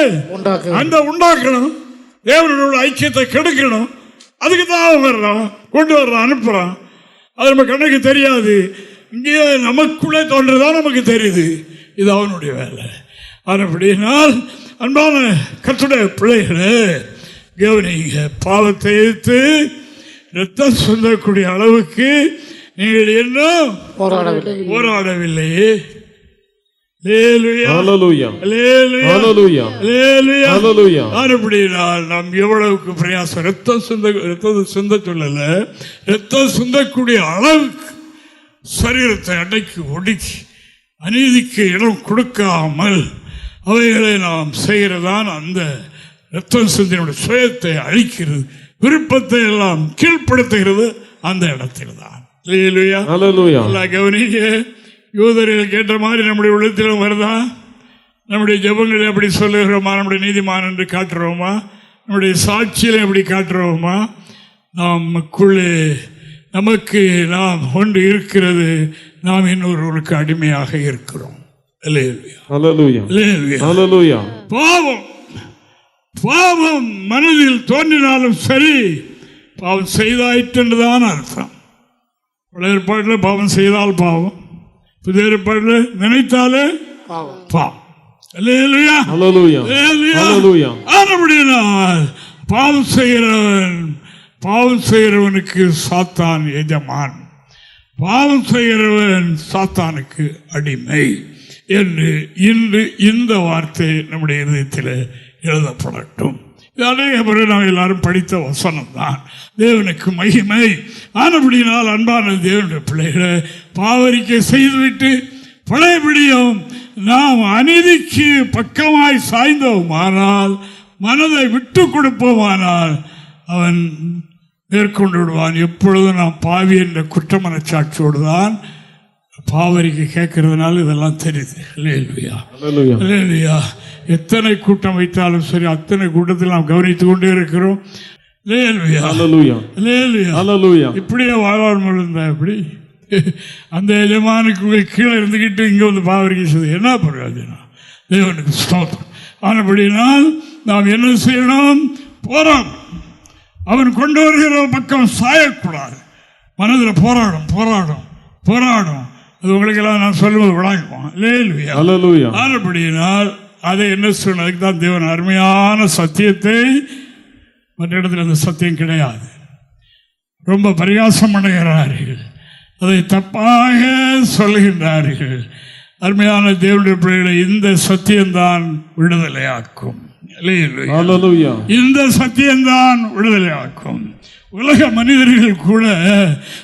அந்த உண்டாக்கணும். தேவனுடைய ஐக்கியத்தை கெடுக்கணும். அதுக்கு தான் அவன் வர்றான், கொண்டு வர்றான், அனுப்புறான். அது நம்ம கண்ணுக்கு தெரியாது. இங்கே நமக்குள்ளே தோன்றதான் நமக்கு தெரியுது. இது அவனுடைய வேலை. அப்படினால் அன்பான கர்த்தருடைய பிள்ளைகளே, கவனிங்க. பாவத்தை எதிர்த்து ரத்தம் சொந்தக்கூடிய அளவுக்கு நீங்கள் என்ன போராடவில்லையே. நாம் எவ்வளவுக்கு பிரயாசம். ரத்தம் சிந்த சொல்லல, ரத்தம் சிந்தக்கூடிய அளவுக்கு சரீரத்தை அடக்கி ஒடுக்கி அநீதிக்கு இடம் கொடுக்காமல் அவைகளை நாம் செய்கிறதான் அந்த ரத்தம் சிந்தினுடைய சுயத்தை அழிக்கிறது, விருப்பத்தை எல்லாம் கீழ்ப்படுத்துகிறது அந்த இடத்தில் தான். கவனிங்க. யூதர்கள் கேட்ட மாதிரி நம்முடைய உள்ளத்திலும் வருதா? நம்முடைய ஜெபங்களை எப்படி சொல்லுகிறோமா? நம்முடைய நீதிமான் என்று காட்டுறோமா? நம்முடைய சாட்சியில எப்படி காட்டுறோமா? நமக்குள்ளே நமக்கு நாம் ஒன்று இருக்கிறது, நாம் இன்னொருவருக்கு அடிமையாக இருக்கிறோம். பாவம் பாவம் மனதில் தோன்றினாலும் சரி, பாவம் செய்தாயிற்றுதான் அர்த்தம். பழைய ஏற்பாட்டில் பாவம் செய்தால் பாவம், புதிய ஏற்பாட்டில் நினைத்தாலே பாவம். பாவம் செய்கிறவனுக்கு சாத்தான் எஜமான், பாவம் செய்கிறவன் சாத்தானுக்கு அடிமை என்று இன்று இந்த வார்த்தை நம்முடைய இதயத்தில் எழுதப்படட்டும். அநேக முறை நாம் எல்லாரும் படித்த வசனம் தான். தேவனுக்கு மகிமை. ஆனபடினால் அன்பான தேவனுடைய பிள்ளைகளை பாவரிக்கை செய்துவிட்டு பழையபடியும் நாம் அநீதிக்கு பக்கமாய் சாய்ந்தோமானால், மனதை விட்டு கொடுப்போமானால் அவன் மேற்கொண்டு விடுவான். எப்பொழுதும் நாம் பாவி என்ற குற்ற மனச்சாட்சியோடு தான் பாவரிக்கை கேட்கறதுனால இதெல்லாம் தெரியுது. இல்லையா? எத்தனை கூட்டம் வைத்தாலும் சரி, அத்தனை கூட்டத்தில் நாம் கவனித்துக் கொண்டே இருக்கிறோம். இப்படியே வாழ்வாழ்மொழி இருந்தா எப்படி? அந்த எஜமானுக்கு கீழே இருந்துக்கிட்டு இங்கே வந்து பாவரிக்கை செய்து என்ன பிரயோஜனம்? தேவனுக்கு ஸ்தோத்திரம். ஆனபடினால் நாம் என்ன செய்யணும்? போராடும். அவன் கொண்டு வருகிற பக்கம் சாயக்கூடாது. மனதில் போராடும். அது உங்களுக்கெல்லாம் நான் சொல்லுவது விளங்குவோம். இல்லையா? ஆனபடியினால் அதை என்ன சொன்னதுக்கு தான் தேவன் அருமையான சத்தியத்தை, மற்ற இடத்துல அந்த சத்தியம் கிடையாது, ரொம்ப பரிகாசம் பண்ணுகிறார்கள், அதை தப்பாக சொல்கின்றார்கள். அருமையான தேவனுடைய பிள்ளைகளை இந்த சத்தியம்தான் விடுதலையாக்கும். இந்த சத்தியம்தான் விடுதலையாக்கும். உலக மனிதர்கள் கூட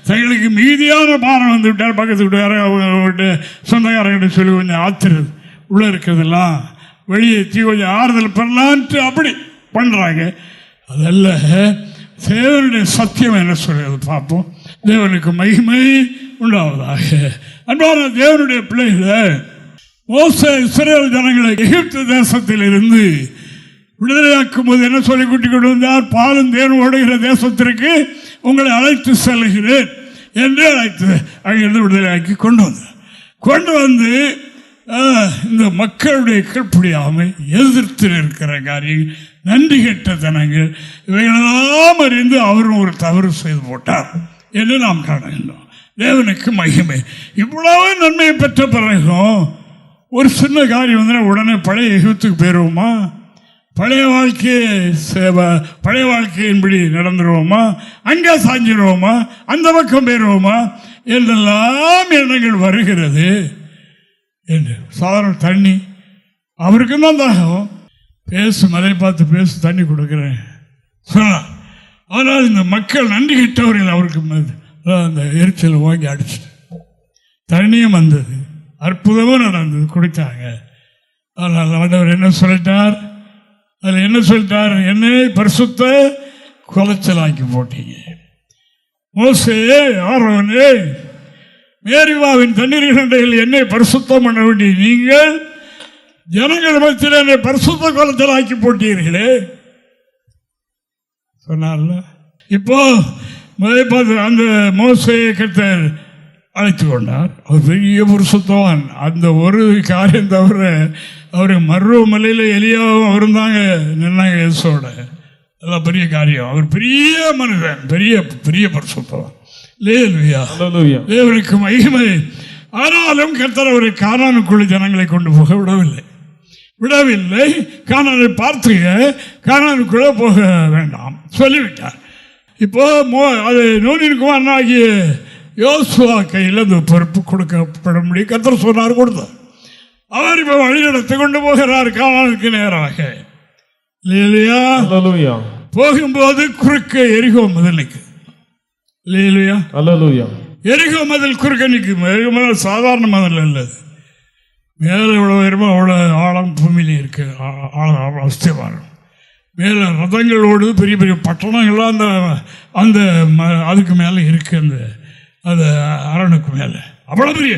தங்களுக்கு மீதியான பாரம் வந்து விட்டார், பக்கத்து விட்டு சொந்தக்காரங்கிட்ட சொல்லி கொஞ்சம் ஆத்துறது, உள்ள இருக்கிறதெல்லாம் வெளியேற்றி கொஞ்சம் ஆறுதல் பண்ணலான்ட்டு அப்படி பண்ணுறாங்க. அதல்ல, தேவனுடைய சத்தியம் என்ன சொல்கிறது பார்ப்போம். தேவனுக்கு மகிமை உண்டாவதாக. அன்பான தேவனுடைய பிள்ளைகளை, மோசே இஸ்ரவேல் ஜனங்களை எகிப்து தேசத்தில் இருந்து விடுதலையாக்கும் போது என்ன சொல்லி கூட்டிக் கொண்டு வந்தார்? பாலும் தேன் ஓடுகிற தேசத்திற்கு உங்களை அழைத்து செல்கிறேன் என்று அழைத்து அங்கிருந்து விடுதலையாக்கி கொண்டு வந்து இந்த மக்களுடைய கீழ்ப்படியாமை, எதிர்த்து இருக்கிற காரியங்கள், நன்றி கெட்ட தனங்கள், இவைகளெல்லாம் அறிந்து அவரும் ஒரு தவறு செய்து போட்டார் என்று நாம் காணுகின்றோம். தேவனுக்கு மகிமை. இவ்வளவு நன்மையை பெற்ற பிறகும் ஒரு சின்ன காரியம் வந்து உடனே பழைய எகிப்துக்கு போயிடுவோமா? பழைய வாழ்க்கையின்படி நடந்துருவோமா? அங்கே சாஞ்சிடுவோமா? அந்த பக்கம் போயிடுவோமா என்றெல்லாம் எண்ணங்கள் வருகிறது. என்று சாதாரண தண்ணி அவருக்கும் தான் தாகம், மலை பார்த்து பேசு, தண்ணி கொடுக்குறேன் சொன்னார். ஆனால் இந்த மக்கள் நன்றி கிட்டவர்கள் அவருக்கு அந்த எரிச்சல் வாங்கி அடிச்சுட்டு தண்ணியும் வந்தது, அற்புதமும் நடந்தது, குடித்தாங்க. ஆனால் ஆண்டவர் என்ன சொல்லிட்டார்? அதில் என்ன சொல்லிட்டார்? என்னை பரிசுத்த குலைச்சலாக்கி போட்டீங்க. மோசே, ஆரோனே, மேரிவாவின் தண்ணீர்கள் என்னை பரிசுத்தம் பண்ண வேண்டிய நீங்கள் ஜனங்கள் மத்தியில் என்னை பரிசுத்த குலைச்சல் ஆக்கி போட்டீர்களே சொன்னார்ல. இப்போ அந்த மோசையை கர்த்தர் அழைத்து கொண்டார். அவர் பெரிய பரிசுத்தவான். அந்த ஒரு காரியம் தவிர அவர் மருவமலையில் எலியாவும் அவரும் தாங்க நின்னாங்க இயேசுவோட. அதெல்லாம் பெரிய காரியம். அவர் பெரிய மனிதன், பெரிய பெரிய பரிசுத்தவான். தேவனுக்கு மகிமை. ஆனாலும் கர்த்தர் அவரை கானானுக்குள்ள ஜனங்களை கொண்டு போக விடவில்லை. கானானை பார்த்து கானானுக்குள்ள போக வேண்டாம் சொல்லிவிட்டார். இப்போ அது நூனின் குமாரனாகிய யோசுவா கையில் அந்த பொறுப்பு கொடுக்கப்படும் கர்த்தர் சொன்னார், கொடுத்தார். அவர் இப்போ வழிநடத்தி கொண்டு போகிறார் கானானுக்கு நேராக. போகும்போது குறுக்க எரிகோ மதில் நிற்கு. எரிகோ மதில் குறுக்க நிற்கும். எரிகோ மதில் சாதாரண மதில் அல்லது, மேலே எவ்வளோ உயரமோ அவ்வளோ ஆழம் பூமியிலே இருக்கு, அவ்வளோ அஸ்திவாரம். மேலே ரதங்கள் ஓடுது, பெரிய பெரிய பட்டணங்கள்லாம் அந்த அந்த அதுக்கு மேலே இருக்கு, அந்த அரணுக்கு மேலே அவ்வளோ பெரிய.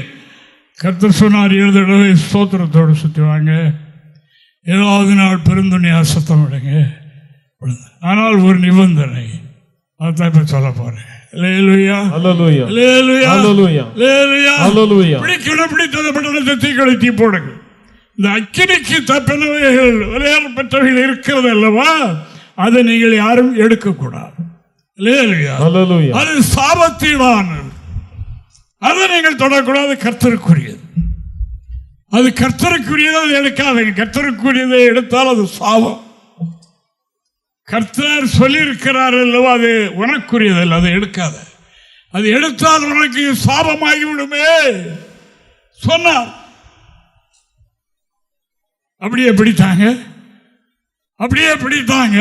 கர்த்தர் சொன்னார், 7 தடவை ஸ்தோத்திரத்தோடு சுற்றுவாங்க, 7வது நாள் பெருந்துணியாக சத்தம் விடுங்க. ஆனால் ஒரு நிபந்தனை, அதான் இப்ப சொல்ல போறேன். தீ போடுங்க. இந்த அக்கினிக்கு தப்பினவைகள் விளையாடப்பட்டவைகள் இருக்கிறது அல்லவா, அதை நீங்கள் யாரும் எடுக்கக்கூடாது. அது சாபத்தீடானது, அதை நீங்கள் தொடக்கூடாது. கர்த்தருக்குரியது, அது கர்த்தருக்குரியதை எடுக்காதீங்க. கர்த்தருக்குரியதை எடுத்தால் அது சாபம். கர்த்தர் சொல்லியிருக்கிறார் அல்லவா, அது உனக்குரியதல்ல, அதை எடுக்காத. அது எடுத்தால் உனக்கு சாபமாகிவிடுமே சொன்னார். அப்படியே பிடித்தாங்க,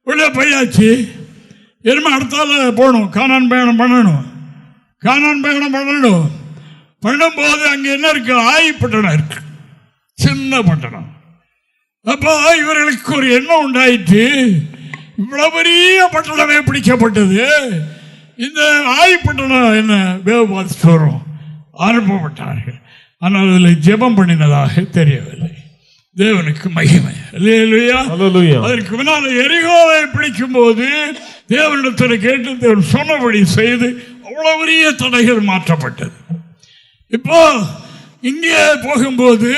உள்ள போயாச்சு. இனிமே அடுத்தால போகணும், கானான் பயணம் பண்ணணும். பண்ணும்போது அங்கே என்ன இருக்கு, ஆயிப்பட்டணம் இருக்கு, சின்ன பட்டணம். அப்போ இவர்களுக்கு ஒரு எண்ணம் உண்டாயிற்று, இவ்வளவு பெரிய பட்டணமே பிடிக்கப்பட்டது, இந்த ஆயிப்பட்டணம் என்ன வேவு பார்த்துட்டு வரும். அனுப்பப்பட்டார்கள். ஆனால் அதில் ஜெபம் பண்ணினதாக தெரியவில்லை. தேவனுக்கு மகிமை. அல்லேலூயா. அதற்கு முன்னால் எரிகோவை பிடிக்கும் போது தேவனிடத்தில் கேட்டு தேவன் சொன்னபடி செய்து அவ்வளவு பெரிய தடைகள் மாற்றப்பட்டது. இப்போ இங்கே போகும்போது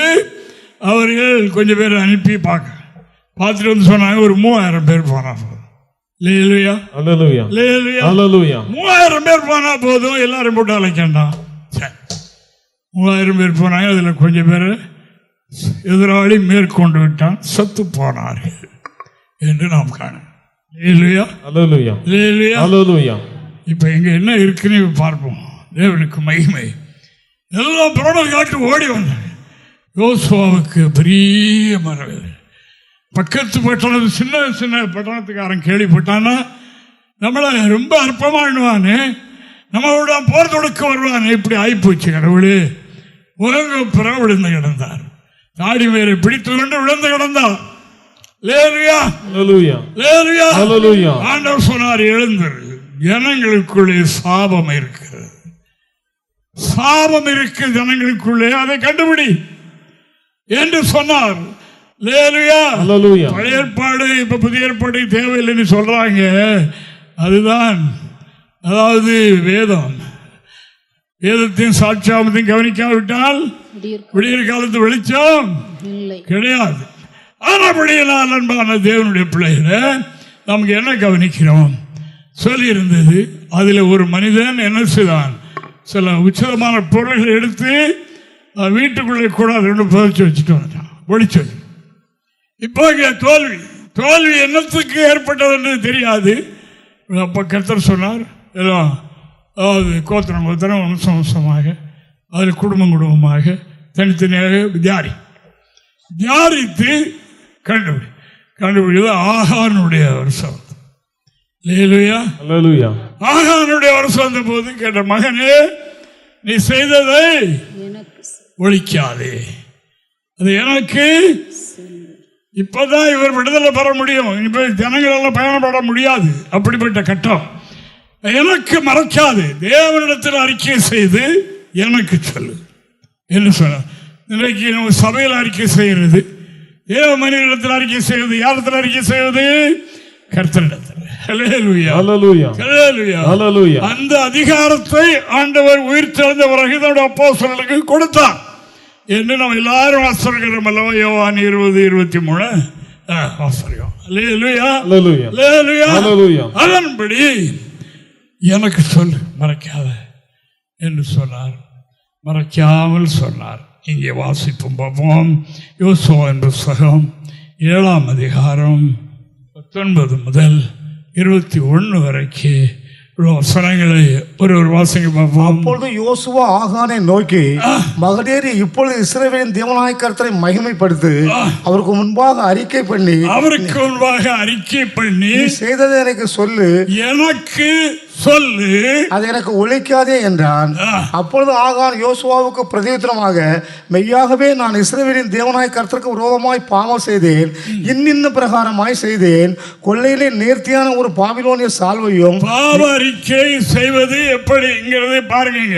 அவர்கள் கொஞ்சம் பேர் அனுப்பி பார்த்துட்டு வந்து சொன்னாங்க, ஒரு 3000 பேர் போனா போதும். 3000 பேர் போனா போதும், எல்லாரும் போட்டு அழைக்கண்டாம். 3000 பேர் போனாங்க. அதில் கொஞ்சம் பேர் எதிராளி மேற்கொண்டு விட்டான், சத்து போனார்கள் என்று நாம் காண. இப்ப இங்க என்ன இருக்குன்னு பார்ப்போம். தேவனுக்கு மகிமை. எல்லாம் புறணல் காட்டு ஓடி வந்தாங்க. யோசுவாவுக்கு பெரிய மரவேது. பக்கத்து பட்டணம், சின்ன சின்ன பட்டணத்துக்காரன் கேள்விப்பட்டானா நம்மளை ரொம்ப அற்பமானுவானு, நம்மளோட போர் தொடுக்க வருவானு. இப்படி ஆயிப்போச்சு. கடவுளே உலக பிற விழுந்து கிடந்தார், தாடி மேலே பிடித்து கொண்டு விழுந்து கிடந்தார். ஆண்டவர் சொன்னார், எழுந்தரு, ஜனங்களுக்குள்ளே சாபம் இருக்கிறது, சாபம் இருக்கு ஜனங்களுக்குள்ளே, அதை கண்டுபிடி என்று சொன்னார். பழைய ஏற்பாடு இப்ப புதிய ஏற்பாடு தேவையில்லைன்னு சொல்றாங்க. அதுதான், அதாவது வேதத்தையும் சாட்சியாமத்தையும் கவனிக்காவிட்டால் விடியற் காலத்து வெளிச்சம் கிடையாது. ஆனபடியினால் அன்பான தேவனுடைய பிள்ளைகளை நமக்கு என்ன கவனிக்கிறோம் சொல்லி இருந்தது. அதில் ஒரு மனிதன் என்ன செய்தான், சில உச்சிதமான பொருள்களை எடுத்து வீட்டுக்குள்ளே கூட அதை புதைச்சி வச்சுட்டு வந்துட்டான், ஒழிச்சு. இப்போ தோல்வி என்னத்துக்கு ஏற்பட்டது என்று தெரியாது. அப்போ கர்த்தர் சொன்னார், எல்லாம் அதாவது கோத்திரம் வம்சமாக, அதில் குடும்பமாக தனித்தனியாக தியாரித்து கண்டுபிடிது ஆகானுடைய வருஷம். ஆகானுடைய வருஷம் வந்த போது கேட்ட, மகனே நீ செய்ததை ஒழிக்காதே, அது எனக்கு இப்பதான் இவர் விடுதலை பெற முடியும், இப்ப ஜனங்களெல்லாம் பயணப்பட முடியாது, அப்படிப்பட்ட கட்டம். எனக்கு மறைக்காது, தேவனிடத்தில் அறிக்கை செய்து எனக்கு சொல்லு என்று சொன்னார். இன்றைக்கு நம்ம சபையில் அறிக்கை செய்கிறது, தேவ மனிதனிடத்தில் அறிக்கை செய்வது, யாரிடத்தில் அறிக்கை செய்வது, கர்த்தரிடத்தில். அந்த அதிகாரத்தை ஆண்டவர் உயிர் தெழுந்த பிறகு தன்னுடைய அப்போஸ்தலர்களுக்கு கொடுத்தார் என்று நம்ம எல்லாரும் வாசிக்கிறோம் அல்லவா? யோவான் 20:23 வாசிக்கிறோம். அதன்படி எனக்கு சொல்லு, மறைக்காத என்று சொன்னார். மறைக்காமல் சொன்னார். இங்கே வாசிப்போம் பார்ப்போம். யோசுவா என்ற புத்தகம் 7ஆம் அதிகாரம் 19 முதல் 21 வரைக்கும் வசனங்களை ஒரு வாசிங்க பார்ப்போம். அப்பொழுது யோசுவா ஆகானை நோக்கி, மகனேறி இப்பொழுது இஸ்ரவேலின் தேவனாகிய கர்த்தரை மகிமைப்படுத்து, அவருக்கு முன்பாக அறிக்கை பண்ணி செய்ததை எனக்கு சொல்லு, அதை எனக்கு ஒழிக்காதே என்றான். அப்பொழுது ஆகான் யோசுவாவுக்கு பிரதியுத்தரமாக, மெய்யாகவே நான் இஸ்ரவேலின் தேவனாகிய கர்த்தருக்கு விரோதமாய் பாவம் செய்தேன், இன்னின்ன பிரகாரமாய் செய்தேன். கொள்ளையிலே நேர்த்தியான ஒரு பாபிலோனிய சால்வையும். அறிக்கை செய்வது எப்படிங்கிறதை பாருங்க.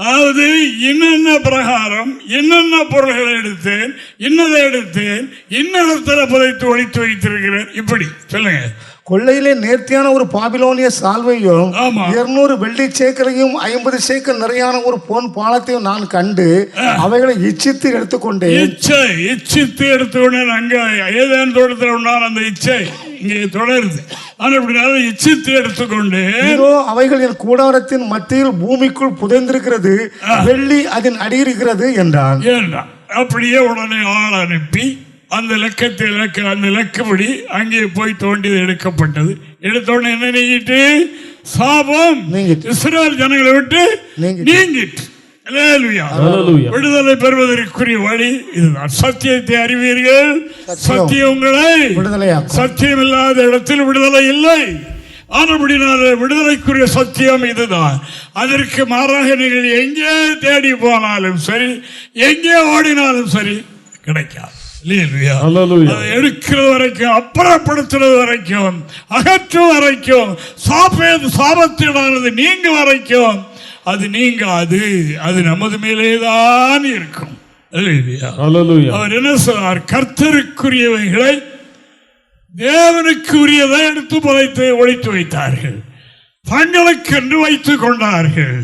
அதாவது என்னென்ன பிரகாரம் என்னென்ன பொருள்களை எடுத்தேன், இன்னதை எடுத்தேன், இன்னிடத்தில் புதைத்து ஒழித்து வைத்திருக்கிறேன், இப்படி சொல்லுங்க. கொள்ளையிலே நேர்த்தியான ஒரு பாபிலோனிய சால்வையும் 200 வெள்ளி சேக்கரையும் 50 சேக்கல் நிறையான ஒரு பொன் பாலத்தையும் நான் கண்டு அவைகளை இச்சித்து எடுத்துக்கொண்டேன். இச்சித்து எடுத்துக்கொண்டேன். அங்க ஏதேன் தோட்டத்தில் உண்டான அந்த இச்சை இங்கே தொடருது. ஆனால் இச்சித்து எடுத்துக்கொண்டு அவைகள் என் கூடாரத்தின் மத்தியில் பூமிக்குள் புதைந்திருக்கிறது, வெள்ளி அதன் அடி இருக்கிறது என்றான். அப்படியே உடனே ஆள் அனுப்பி அந்த லெக்கப்படி அங்கே போய் தோண்டியது எடுக்கப்பட்டது. எடுத்தோடனே என்ன நீங்கிட்டு? சாபம் இஸ்ரவேல் ஜனங்களை விட்டு நீங்கிட்டு. விடுதலை பெறுவதற்குரிய வழி இதுதான். சத்தியத்தை அறிவீர்கள், சத்தியம் உங்களை சத்தியம் இல்லாத இடத்தில் விடுதலை இல்லை. ஆனபடினால விடுதலைக்குரிய சத்தியம் இதுதான். அதற்கு மாறாக நீங்கள் எங்கே தேடி போனாலும் சரி, எங்கே ஓடினாலும் சரி கிடைக்காது. எடுக்கிறது வரைக்கும், அப்புறப்படுத்துறது வரைக்கும், அகற்றும் வரைக்கும், சாபத்தினானது நீங்க வரைக்கும் அது நீங்காது. அது நமது மேலேதான் இருக்கும். அவர் என்ன சொன்னார்? கர்த்தருக்குரியவைகளை தேவனுக்கு உரியதை எடுத்து ஒழித்து வைத்தார்கள், தங்களுக்கென்று வைத்துக் கொண்டார்கள்.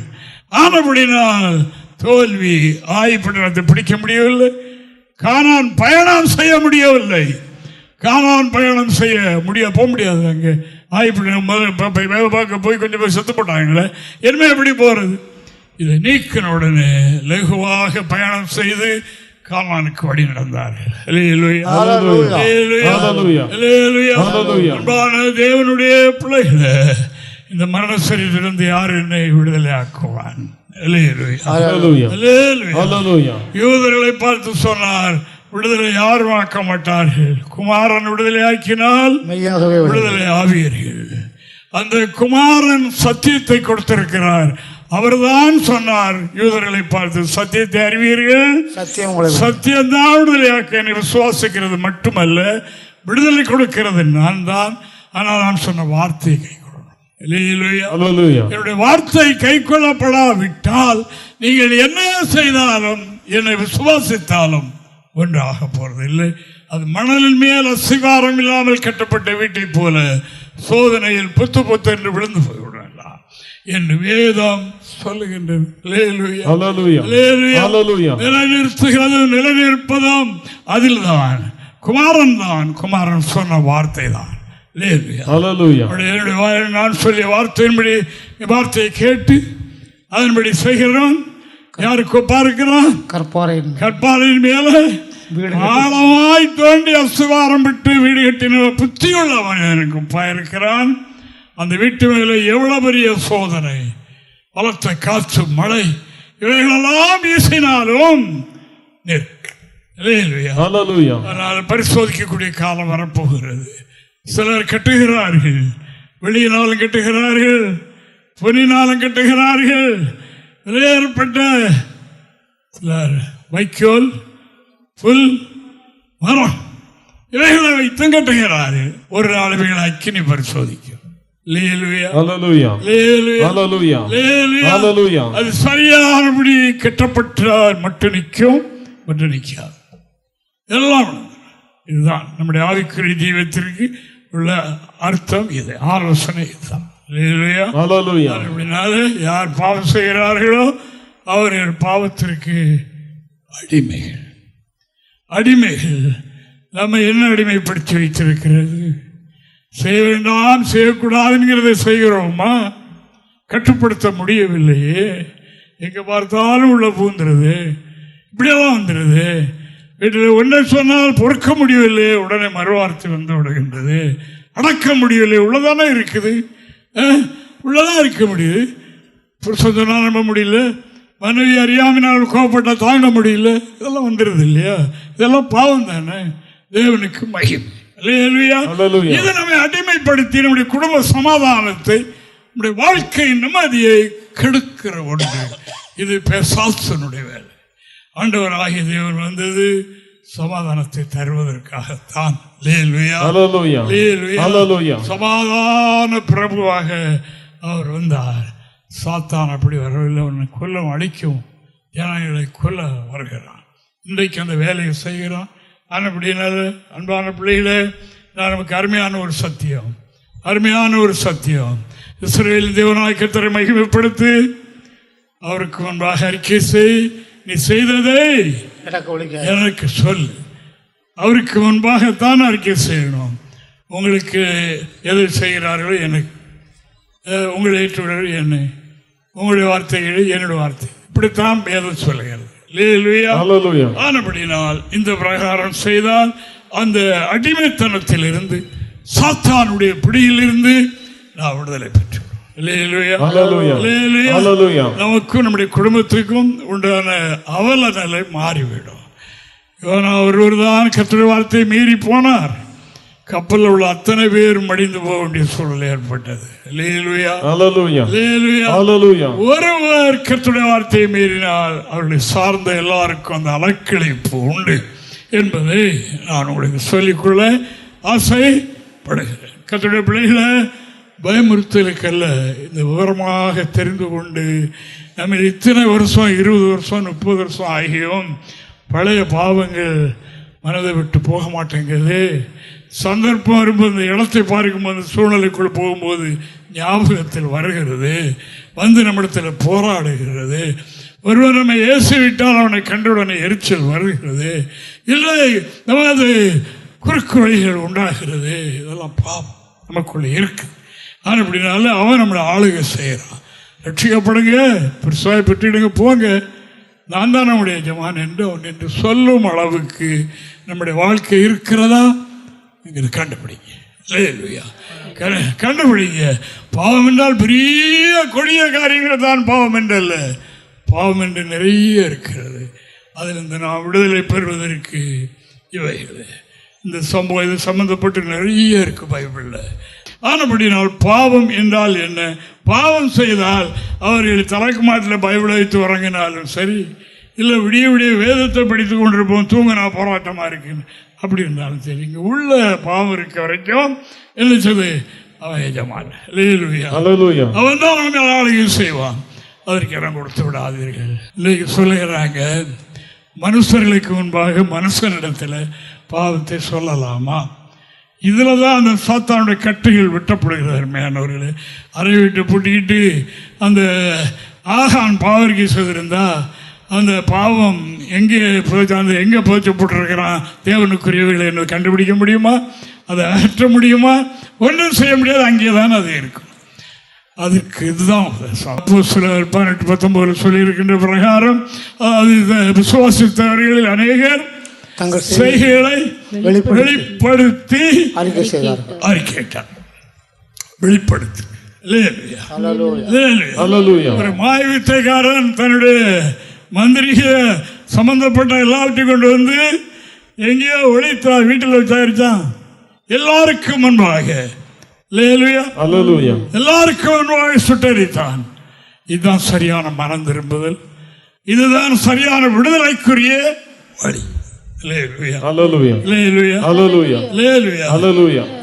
ஆனபடினால் தோல்வி. ஆய்பட்டணத்தை பிடிக்க முடியவில்லை, கானான் பயணம் செய்ய முடியவில்லை. கானான் பயணம் செய்ய போக முடியாது. அங்கே ஆய்பட்டணம் போய் கொஞ்சம் பேர் செத்து போட்டாங்களே, என்ன எப்படி போறது? இதை நீக்கின உடனே லகுவாக பயணம் செய்து கானானுக்கு வழி நடந்தார்கள். தேவனுடைய பிள்ளைகளே, இந்த மரண சரீரத்திலிருந்து யார் என்னை விடுதலை ஆக்குவான்? யூதர்களை பார்த்து சொன்னார், விடுதலை யாரும் ஆக்க மாட்டார்கள், குமாரன் விடுதலை ஆக்கினால் விடுதலை ஆவீர்கள். அந்த குமாரன் சத்தியத்தை கொடுத்திருக்கிறார். அவர்தான் சொன்னார் யூதர்களை பார்த்து, சத்தியத்தை அறிவீர்கள், சத்தியம்தான் விடுதலையாக்க விசுவாசிக்கிறது மட்டுமல்ல, விடுதலை கொடுக்கிறது நான் தான். ஆனால் நான் சொன்ன வார்த்தையை கை கொள்ளணும். என்னுடைய வார்த்தை கை கொள்ளப்படாவிட்டால் நீங்கள் என்ன செய்தாலும், என்னை விசுவாசித்தாலும் ஒன்றாக போறது இல்லை. அது மணலின் மேல் அசிவாரம் இல்லாமல் கட்டப்பட்ட வீட்டை போல சோதனையில் புத்து என்று விழுந்து போய்விடலாம் என்று வேதம் சொல்லுகின்றது. நிலைநிறுத்துகிறது, நிலைநிற்பதும் அதில் தான். குமாரன் சொன்ன வார்த்தை தான். நான் சொல்லிய வார்த்தையின்படி வார்த்தையை கேட்டு அதன்படி செய்கிறோம். யாருக்கு பார்க்கிறான்? கற்பாறையின் மேல ஆழமாய் தோண்டி அசுவாரம் விட்டு வீடு கட்டின புத்தியுள்ள மனிதனுக்கு இருக்கிறான். அந்த வீட்டு மேலே எவ்வளவு பெரிய சோதனை, பலத்த காற்று, மழை இவைகளெல்லாம் வீசினாலும் பரிசோதிக்கக்கூடிய காலம் வரப்போகிறது. சிலர் கட்டுகிறார்கள், வெளியினாலும் கட்டுகிறார்கள், பொன்னினாலும் கட்டுகிறார்கள். ஏற்பட்ட சிலர் வைக்கோல், புல், மரம் இவைகளை வைத்து கட்டுகிறார்கள். ஒரு நாள் இவைகளை அக்கினி பரிசோதிக்கும். அது சரியானபடி கட்டப்பட்டால் மட்டும் நிற்கும், மட்டும் நிற்காது. எல்லாம் இதுதான் நம்முடைய ஆவிக்குரிய ஜீவத்திற்கு உள்ள அர்த்தம். இது ஆலோசனை இதுதான். யார் பாவம் செய்கிறார்களோ அவர்கள் பாவத்திற்கு அடிமைகள். நம்ம என்ன அடிமைப்படுத்தி வைத்திருக்கிறது? செய்ய வேண்டாம், செய்யக்கூடாதுங்கிறத செய்கிறோமா? கட்டுப்படுத்த முடியவில்லையே. எங்க பார்த்தாலும் உள்ள பூந்துருது, இப்படியெல்லாம் வந்துடுது. வீட்டில் ஒன்றை சொன்னால் பொறுக்க முடியவில்லை, உடனே மறுவார்த்தை வந்து விடுகின்றது. அடக்க முடியவில்லை, உள்ளதானே இருக்குது, உள்ளதான் இருக்க முடியுது. புருஷன் சொன்னால் நம்ப முடியல, மனைவி அறியாமல் கோபப்பட்ட தாங்க முடியல, இதெல்லாம் வந்துடுது இல்லையா? இதெல்லாம் பாவம் தானே. தேவனுக்கு மகிமை. இதை நம்ம அடிமைப்படுத்தி நம்முடைய குடும்ப சமாதானத்தை, நம்முடைய வாழ்க்கை நிம்மதியை கெடுக்கிற ஒன்று. இது பிசாசனுடைய வேலை. ஆண்டவராகிய தேவன் வந்தது சமாதானத்தை தருவதற்காகத்தான். சமாதான பிரபுவாக அவர் வந்தார். சாத்தான் அப்படி வரவில்லை, அவனை கொல்ல அழிக்கும் ஜனங்களை கொல்ல வருகிறான். இன்றைக்கு அந்த வேலையை செய்கிறான். அப்படின்னால அன்பான பிள்ளைகளே, நமக்கு அருமையான ஒரு சத்தியம். இஸ்ரவேலின் தேவனாகிய கர்த்தரை மகிமைப்படுத்தி அவருக்கு முன்பாக அறிக்கை செய். நீ செய்ததை எனக்கு சொல். அவருக்கு முன்பாகத்தான் அறிக்கை செய்யணும். உங்களுக்கு எது செய்கிறார்களோ எனக்கு, உங்களை ஏற்றுவிட என்னை, உங்களுடைய வார்த்தைகள் என்னுடைய வார்த்தை, இப்படித்தான் வேதம் சொல்லுகிறது. அல்லேலூயா. ஆனபடினால் இந்த பிரகாரம் செய்தால் அந்த அடிமைத்தனத்திலிருந்து சாத்தானுடைய பிடியிலிருந்து நான் விடுதலை பெற்றோம். நமக்கும் நம்முடைய குடும்பத்துக்கும் உண்டான அவல நிலை மாறிவிடும். ஒருவர் தான் கர்த்தருடைய வார்த்தையை மீறி போனார். கப்பலில் உள்ள அத்தனை பேர் மடிந்து போக வேண்டிய சூழல் ஏற்பட்டது. ஒருவர் கர்த்தருடைய வார்த்தையை மீறினால் அவர்களை சார்ந்த எல்லாருக்கும் அந்த அலக்களிப்பு உண்டு என்பதை நான் உங்களுக்கு சொல்லிக்கொள்ள ஆசைப்படுகிறேன். கர்த்தருடைய பிள்ளைகளை பயமுறுத்தலுக்கல்ல, இந்த விவரமாக தெரிந்து கொண்டு நம்ம இத்தனை வருஷம் 20 வருஷம் 30 வருஷம் ஆகியும் பழைய பாவங்கள் மனதை விட்டு போக மாட்டேங்குது. சந்தர்ப்பம் வரும்போது இந்த இடத்தை பார்க்கும்போது சூழ்நிலைக்குள் போகும்போது ஞாபகத்தில் வருகிறது, வந்து நம்மிடத்தில் போராடுகிறது. ஒருவர் நம்ம ஏசிவிட்டால் அவனை கண்டவுடனே எரிச்சல் வருகிறது, இல்லை நமது குறுக்கு வழிகள் உண்டாகிறது. இதெல்லாம் பாவம் நமக்குள்ளே இருக்கு. ஆனால் அப்படினால அவன் நம்மளை ஆளுகை செய்கிறான். ரட்சிக்கப்படுங்க, பெருசாக பெற்றிடுங்க, போங்க, நான் தான் நம்முடைய எஜமான் என்று அவன் என்று சொல்லும் அளவுக்கு நம்முடைய வாழ்க்கை இருக்கிறதா இது கண்டுபிடிங்க. கண்டுபிடிங்க. பாவம் என்றால் பெரிய கொடிய காரியங்கள் தான் பாவம் என்றல்ல, பாவம் என்று நிறைய இருக்கிறது. அதிலிருந்து நாம் விடுதலை பெறுவதற்கு இவைகள் இந்த சம்பவம் இது சம்பந்தப்பட்டு நிறைய இருக்கு பைபிளில். ஆனபடினால் பாவம் என்றால் என்ன? பாவம் செய்தால் அவர்கள் தலைக்கு மாட்டில் பைபிளை வைத்து உறங்கினாலும் சரி, இல்லை விடிய விடிய வேதத்தை படித்து கொண்டிருப்போம், தூங்கினா போராட்டமாக இருக்குன்னு அப்படி இருந்தாலும் சரி, இங்கே உள்ள பாவம் இருக்க வரைக்கும் என்ன செய்து அவன் எஜமான். அவன் தான் நம்ம ஆளுகை செய்வான். அதற்கு இடம் கொடுத்து விடாதீர்கள். இன்னைக்கு சொல்லுகிறாங்க, மனுஷர்களுக்கு முன்பாக மனுஷனிடத்தில் பாவத்தை சொல்லலாமா? இதில் தான் அந்த சாத்தானுடைய கட்டுகள் வெட்டப்படுகிறது. அருமையானவர்களே, அறை விட்டு பூட்டிக்கிட்டு அந்த ஆகான் பாவரிக்கை செய்திருந்தா அந்த பாவம் எங்கே அந்த எங்கே புதைச்சி போட்டிருக்கிறான் தேவனுக்குரியவர்களை என்ன கண்டுபிடிக்க முடியுமா? அதை அகற்ற முடியுமா? ஒன்றும் செய்ய முடியாது, அங்கே தான் அது இருக்கும். அதுக்கு இதுதான் அப்போஸ்தலர் 18-19 சொல்லியிருக்கின்ற பிரகாரம் விசுவாசித்தவர்களில் அநேகர் தங்கள் செய்கைகளை வெளிப்படுத்தி அறிக்கையிட்டார். வெளிப்படுத்தி ஒரு மாயவித்தைக்காரன் தன்னுடைய மந்திரிக சம்பந்தப்பட்ட எல்லாவற்றையும் கொண்டு வந்து எங்கேயோ ஒளித்தா வீட்டில் வச்சாயிருச்சான். எல்லாருக்கும் முன்பாக எல்லாருக்கும் முன்பாக சுட்டரித்தான். இதுதான் சரியான மனம் திரும்புதல், இதுதான் சரியான விடுதலைக்குரிய வழி.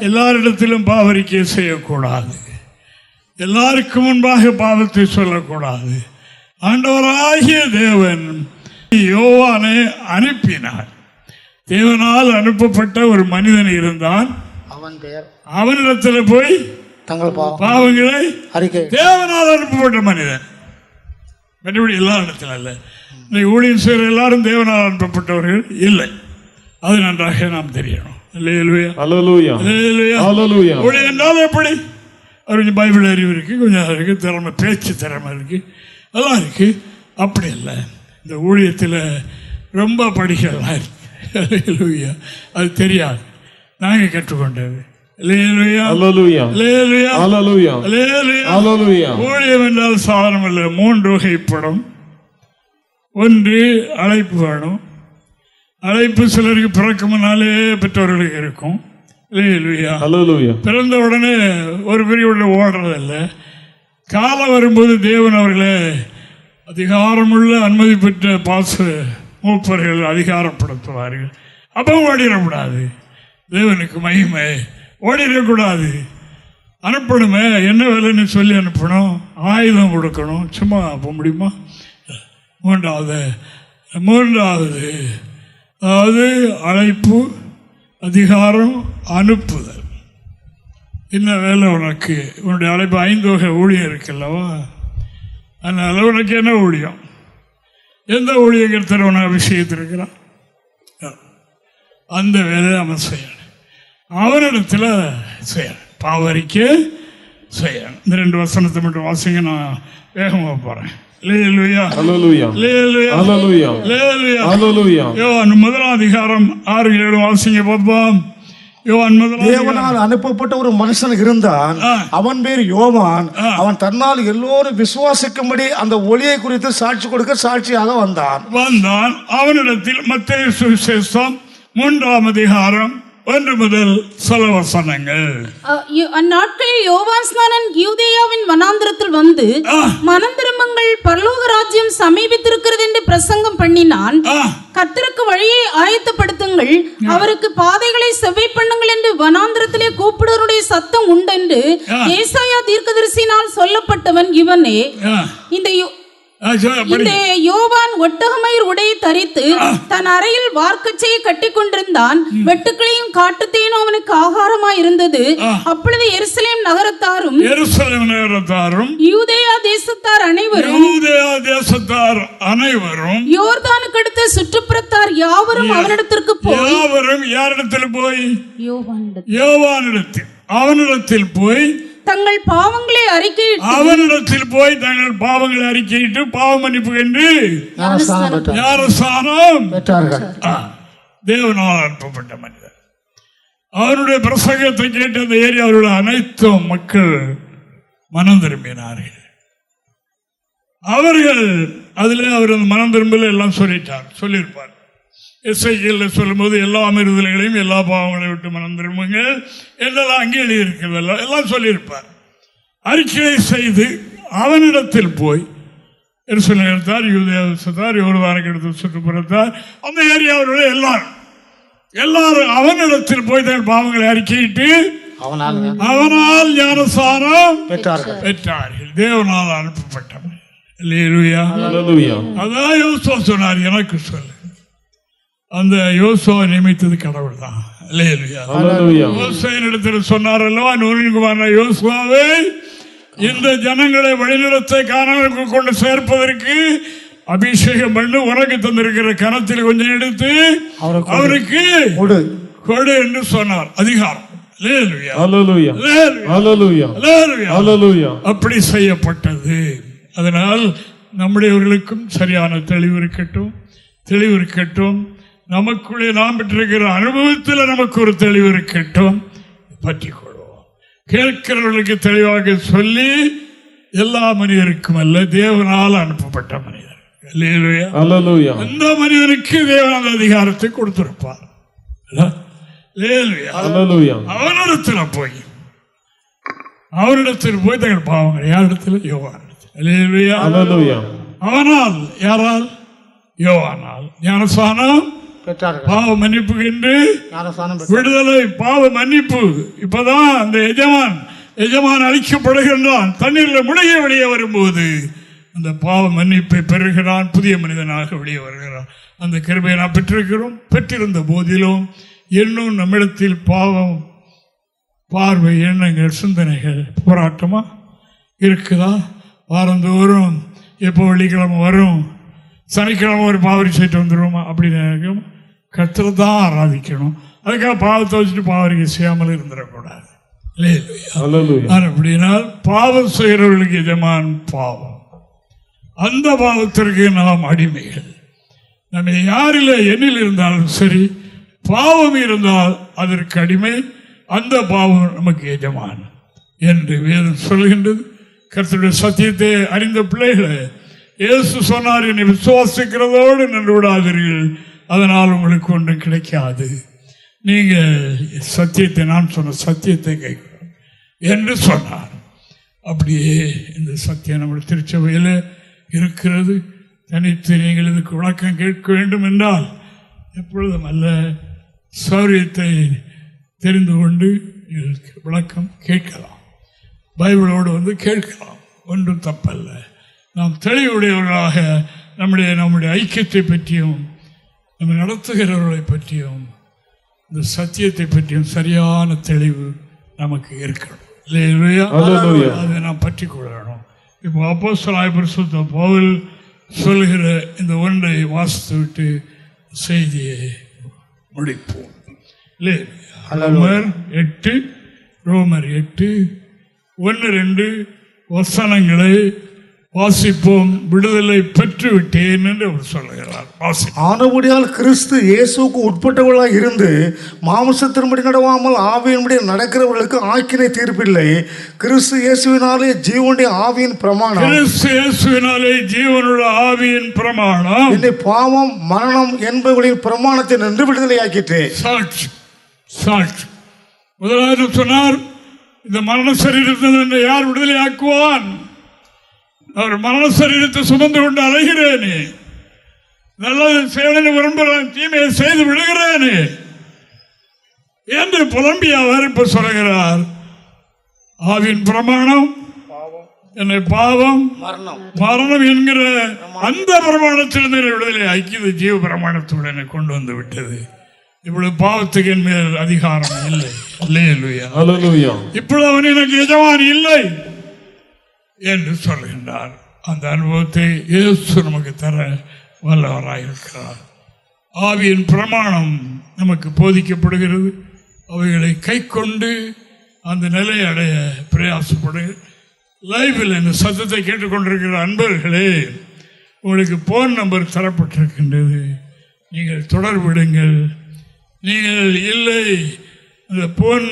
எல்லாரிடத்திலும் பாவரிக்கை செய்யக்கூடாது, எல்லாருக்கும் முன்பாக பாவத்தை சொல்லக்கூடாது. ஆண்டவராகிய தேவன் யோவானை அனுப்பினார். தேவனால் அனுப்பப்பட்ட ஒரு மனிதன் இருந்தான். அவனிடத்தில் போய் தங்கள் பாவங்களை தேவனால் அனுப்பப்பட்ட மனிதன். மற்றபடி எல்லா இடத்துல அல்ல. ஊழியம் செய்கிற எல்லாரும் தேவனால் அனுப்பப்பட்டவர்கள் இல்லை. அது நன்றாக நாம் தெரியணும். ஊழியம் என்றால் எப்படி? கொஞ்சம் பைபிள் அறிவு இருக்கு, கொஞ்சம் இருக்கு, திறமை, பேச்சு திறமை இருக்கு, எல்லாம் இருக்கு. அப்படி இல்லை. இந்த ஊழியத்தில் ரொம்ப படிக்கலாம் இருக்கு, அது தெரியாது. நாங்கள் கற்றுக்கொண்டது ஊழியம் என்றால் சாதாரணம் இல்லை. 3 வகைப்படும். ஒன்று அழைப்பு வேணும். அழைப்பு சிலருக்கு பிறக்க முன்னாலே பெற்றவர்களுக்கு இருக்கும். பிறந்த உடனே ஒரு பிரிவுள்ள ஓடுறதில்ல. காலம் வரும்போது தேவன் அவர்களை அதிகாரமுள்ள அனுமதி பெற்ற பாச மூப்பர்கள் அதிகாரப்படுத்துவார்கள். அப்போ ஓடிடக்கூடாது. தேவனுக்கு மகிமை, ஓடிடக்கூடாது. அனுப்பணுமே, என்ன வேலைன்னு சொல்லி அனுப்பணும், ஆயுதம் கொடுக்கணும். சும்மா போக முடியுமா? மூன்றாவது அதாவது அழைப்பு, அதிகாரம், அனுப்புதல். என்ன வேலை உனக்கு? உன்னுடைய அழைப்பு 5 வகை ஊழியம் இருக்குல்லவா? அதனால் உனக்கு என்ன ஊழியம்? எந்த ஊழியர்கள் உன அபிஷேகத்திருக்கிறான், அந்த வேலையை அவன் செய்யணும். அவனிடத்தில் செய்யணும். பாவரிக்கை செய்யணும். இந்த 2 வசனத்தை மட்டும் வாசிங்க, நான் வேகமாக போகிறேன். அல்லேலூயா Hallelujah. அல்லேலூயா Hallelujah. அல்லேலூயா Hallelujah. யோவான் 1:6-7 வாசிங்க பாப்போம். யோவான் 1 தேவனால் அனுப்பப்பட்ட ஒரு மனுஷன் இருந்தான். அவன் பேர் யோவான். அவன் தன்னால் எல்லோரும் விசுவாசிக்கும்படி அந்த ஒளியை குறித்து சாட்சி கொடுக்க சாட்சியாக வந்தான். அவனிடத்தில் மத்தேயு சுவிசேஷம் 3 முதல் சில வசனங்கள். அந்நாட்களில் யோவான் ஸ்நானன் யூதேயாவின் வனாந்திரத்தில் வந்து மனம் திரும்புங்கள், பரலோக ராஜ்யம் சமீபித்திருக்கிறது என்று பிரசங்கம் பண்ணினான். கர்த்தருக்கு வழியை ஆயத்தப்படுத்துங்கள், அவருக்கு பாதைகளை செவ்வை பண்ணுங்கள் என்று வனாந்திரத்திலே கூப்பிடுவருடைய சத்தம் உண்டென்று ஏசாயா தீர்க்கதரிசியினால் சொல்லப்பட்டவன் இவனே. இந்த யோவான் ஒட்டகமயிர் உடையை தரித்து தன் அறையில் வார்க்கச்சையை கட்டி கொண்டிருந்தான். வெட்டுக்களையும் காட்டுத்தேனும் அவனுக்கு ஆகாரமாய் இருந்தது. அப்பொழுது எருசலேம் நகரத்தாரும் யூதேயா தேசத்தார் அனைவரும் யோர்தானுக்கு அடுத்த சுற்றுப்புறத்தார் யாவரும் அவனிடத்திற்கு போய் அவனிடத்தில் போய் தங்கள் பாவங்களை அறிக்கையிட்டு பாவ மன்னிப்பு என்று ஞானஸ்நானம் பெற்றார்கள். தேவனால் அனுப்பப்பட்ட மனிதர். அவருடைய பிரசங்கத்தை கேட்டு அந்த ஏரியாவில் அனைத்து மக்கள் மனம் திரும்பினார்கள். அவர்கள் அதில் அவர் அந்த மனம் திரும்பல எல்லாம் சொல்லியிருப்பார். எஸ்ஐக்கில் சொல்லும்போது எல்லா மிருதலைகளையும் எல்லா பாவங்களையும் விட்டு மனம் திரும்புங்கள் என்றெல்லாம் அங்கே எழுதியிருக்கிறதெல்லாம் எல்லாம் சொல்லியிருப்பார். அறிக்கையை செய்து அவனிடத்தில் போய் எருசலேம் எடுத்தார், யூதேயார், யோர்தானுக்கு எடுத்து சுற்றுப்புறத்தார், அந்த ஏரியாவுடைய எல்லாரும் அவனிடத்தில் போய் தன் பாவங்களை அறிக்கையிட்டு அவனால் ஞானஸ்நானம் பெற்றார்கள். தேவனால் அனுப்பப்பட்டவன். அதான் யோசுவா சொன்னார், எனக்கு சொல்லு. அந்த யோசுவா நியமித்தது கடவுள் தான். யோசுவாவினிடத்தில் சொன்னார் அல்லவா, நூனின் யோசுவாவை இந்த ஜனங்களை வழிநடத்த காரணங்களுக்கு கொண்டு சேர்ப்பதற்கு அபிஷேகம் பண்ணி உனக்கு தந்திருக்கிற கரத்தில் கொஞ்சம் எடுத்து அவருக்கு கொடு என்று சொன்னார். அதிகாரம் அப்படி செய்யப்பட்டது. அதனால் நம்முடையவர்களுக்கும் சரியான தெளிவு இருக்கட்டும். நமக்குள்ளே நாம் பெற்றிருக்கிற அனுபவத்தில் நமக்கு ஒரு தெளிவு இருக்கட்டும். பற்றிக் கொள்வோம். கேட்கிறவர்களுக்கு தெளிவாக சொல்லி எல்லா மனிதருக்கும் அல்ல, தேவனால் அனுப்பப்பட்ட மனிதர். அந்த மனிதனுக்கு தேவன் அந்த அதிகாரத்தை கொடுத்திருப்பார். அவனிடத்தில் போய் தங்கள் பாவங்கள் யாரிடத்தில்? யோவானிடத்தில். அவனால் யாரால்? யோவானால் ஞானஸ்நானம் பாவ மன்னிப்பு என்று விடுதலை, பாவ மன்னிப்பு. இப்பதான் அந்த எஜமான் அழிக்கப்படுகின்றான். தண்ணீரில் முழுகி வெளியே வரும்போது அந்த பாவ மன்னிப்பை பெறுகிறான், புதிய மனிதனாக வெளியே வருகிறான். அந்த கிருபையை நாம் பெற்றிருந்த போதிலும் இன்னும் நம்மிடத்தில் பாவம், பார்வை, எண்ணங்கள், சிந்தனைகள் போராட்டமா இருக்குதா? வாரந்தோறும் எப்போ வெள்ளிக்கிழமை வரும், சனிக்கிழமை ஒரு பாவரி செய்யிட்டு வந்துடுவோமா அப்படின்னு கர்த்தரை தான் ஆராதிக்கணும். அதுக்காக பாவத்தை வச்சுட்டு பாவரிக்கை செய்யாமல் இருந்துடக்கூடாது. அப்படினால் பாவம் செய்கிறவர்களுக்கு எஜமான் பாவம். அந்த பாவத்திற்கு நாம் அடிமைகள். நம்ம யாரில் எண்ணில் இருந்தாலும் சரி, பாவம் இருந்தால் அதற்கு அடிமை. அந்த பாவம் நமக்கு எஜமான் என்று வேதம் சொல்கின்றது. கர்த்தருடைய சத்தியத்தை அறிந்த பிள்ளைகளை இயேசு சொன்னார், என்னை விசுவாசிக்கிறதோடு நின்று விடாதீர்கள், அதனால் உங்களுக்கு ஒன்றும் கிடைக்காது. நீங்கள் சத்தியத்தை, நான் சொன்ன சத்தியத்தை கேட்கிறோம் என்று சொன்னார். அப்படியே இந்த சத்தியம் நம்முடைய திருச்சபையில் இருக்கிறது. தனித்து நீங்கள் இதுக்கு விளக்கம் கேட்க வேண்டும் என்றால் எப்பொழுதும் அல்ல, சௌரியத்தை தெரிந்து கொண்டு விளக்கம் கேட்கலாம். பைபிளோடு வந்து கேட்கலாம், ஒன்றும் தப்பல்ல. நாம் தெளிவுடையவர்களாக நம்முடைய ஐக்கியத்தை பற்றியும் நம்ம நடத்துகிறவர்களை பற்றியும் இந்த சத்தியத்தை பற்றியும் சரியான தெளிவு நமக்கு இருக்கணும். அதை நாம் பற்றி கொள்ளணும். இப்போ அப்போஸ்தலனாகிய பரிசுத்த பவுல் சொல்கிற இந்த ஒன்றை வாசித்து விட்டு செய்தியை முடிப்போம். ரோமர் 8 1-2 வசனங்களை வாசிப்போம். விடுதலை பெற்று விட்டேன் என்று அவர் சொல்லுகிறார். ஆனபடியால் கிறிஸ்து இயேசுக்கு உட்பட்டவர்களாக இருந்து மாம்சத்தின்படி நடவாமல் ஆவியின்படி நடக்கிறவர்களுக்கு ஆக்கினை தீர்ப்பில்லை. கிறிஸ்து இயேசுவினாலே ஜீவனுடைய ஆவியின் பிரமாணம், கிறிஸ்து இயேசுவினாலே ஜீவனுடைய ஆவியின் பிரமாணம் என்னை பாவம் மரணம் என்பவர்களின் பிரமாணத்தை நின்று விடுதலையாக்கிட்டு. சாட்சி சாட்சி. முதலாவது சொன்னார், இந்த மரண சரீரத்தில் யார் விடுதலையாக்குவான்? அவர் மரண சரீரத்தை சுமந்து கொண்டு அலைகிறேனே, நல்லது செய்வதற்கு விரும்புகிறேன், தீமையை செய்து விடுகிறேனே என்று புலம்பி அவர் இப்ப சொல்கிறார், ஆவின் பிரமாணம் என்னை பாவம் மரணம் என்கிற அந்த பிரமாணத்திலிருந்து விடுதலை ஆக்கி ஜீவ பிரமாணத்துடன் என்னை கொண்டு வந்து விட்டது. இவ்வளவு பாவத்துக்கு என் மேல் அதிகாரம் இல்லை. அல்லேலூயா. இப்பொழுது அவன் எனக்கு எஜமான் இல்லை என்று சொல்கின்றார். அந்த அனுபவத்தை இயேசு நமக்கு தர வல்லவராயிருக்கிறார். ஆவியின் பிரமாணம் நமக்கு போதிக்கப்படுகிறது. அவைகளை கை கொண்டு அந்த நிலையை அடைய பிரயாசப்படுகிறது. லைவில் இந்த சத்தத்தை கேட்டுக்கொண்டிருக்கிற அன்பர்களே, உங்களுக்கு போன் நம்பர் தரப்பட்டிருக்கின்றது. நீங்கள் தொடர்பிடுங்கள். நீங்கள் இல்லை, அந்த போன்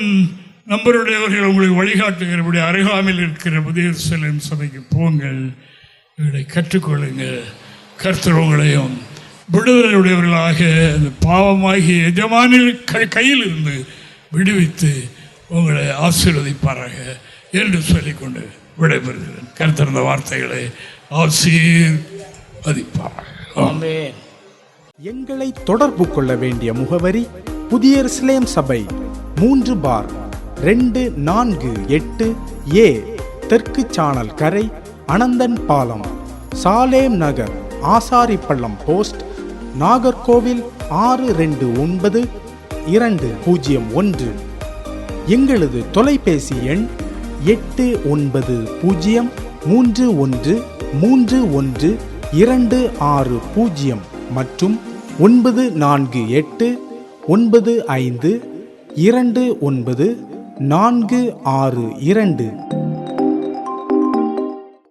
நம்பருடையவர்கள் உங்களுக்கு வழிகாட்டுகிறபடி அருகாமையில் இருக்கிற புதிய எருசலேம் சபைக்கு போங்கள். இவர்களை கற்றுக்கொள்ளுங்கள். கர்த்தர் உங்களையும் விடுதலையுடையவர்களாக அந்த பாவமாகிய எஜமானின் கையில் இருந்து விடுவித்து உங்களை ஆசீர்வதிப்பாராக என்று சொல்லிக்கொண்டு விடைபெறுகிறேன். கர்த்தர் இந்த வார்த்தைகளை ஆசீர்வதிப்பாராக. ஆமென். எங்களை தொடர்பு கொள்ள வேண்டிய முகவரி: புதிய எருசலேம் சபை, 3/248 A தெற்கு சானல் கரை, அனந்தன் பாலம், சாலேம் நகர், ஆசாரிப்பள்ளம் போஸ்ட், நாகர்கோவில் 629201. எங்களது தொலைபேசி எண் 8931313126 மற்றும் 94895294662.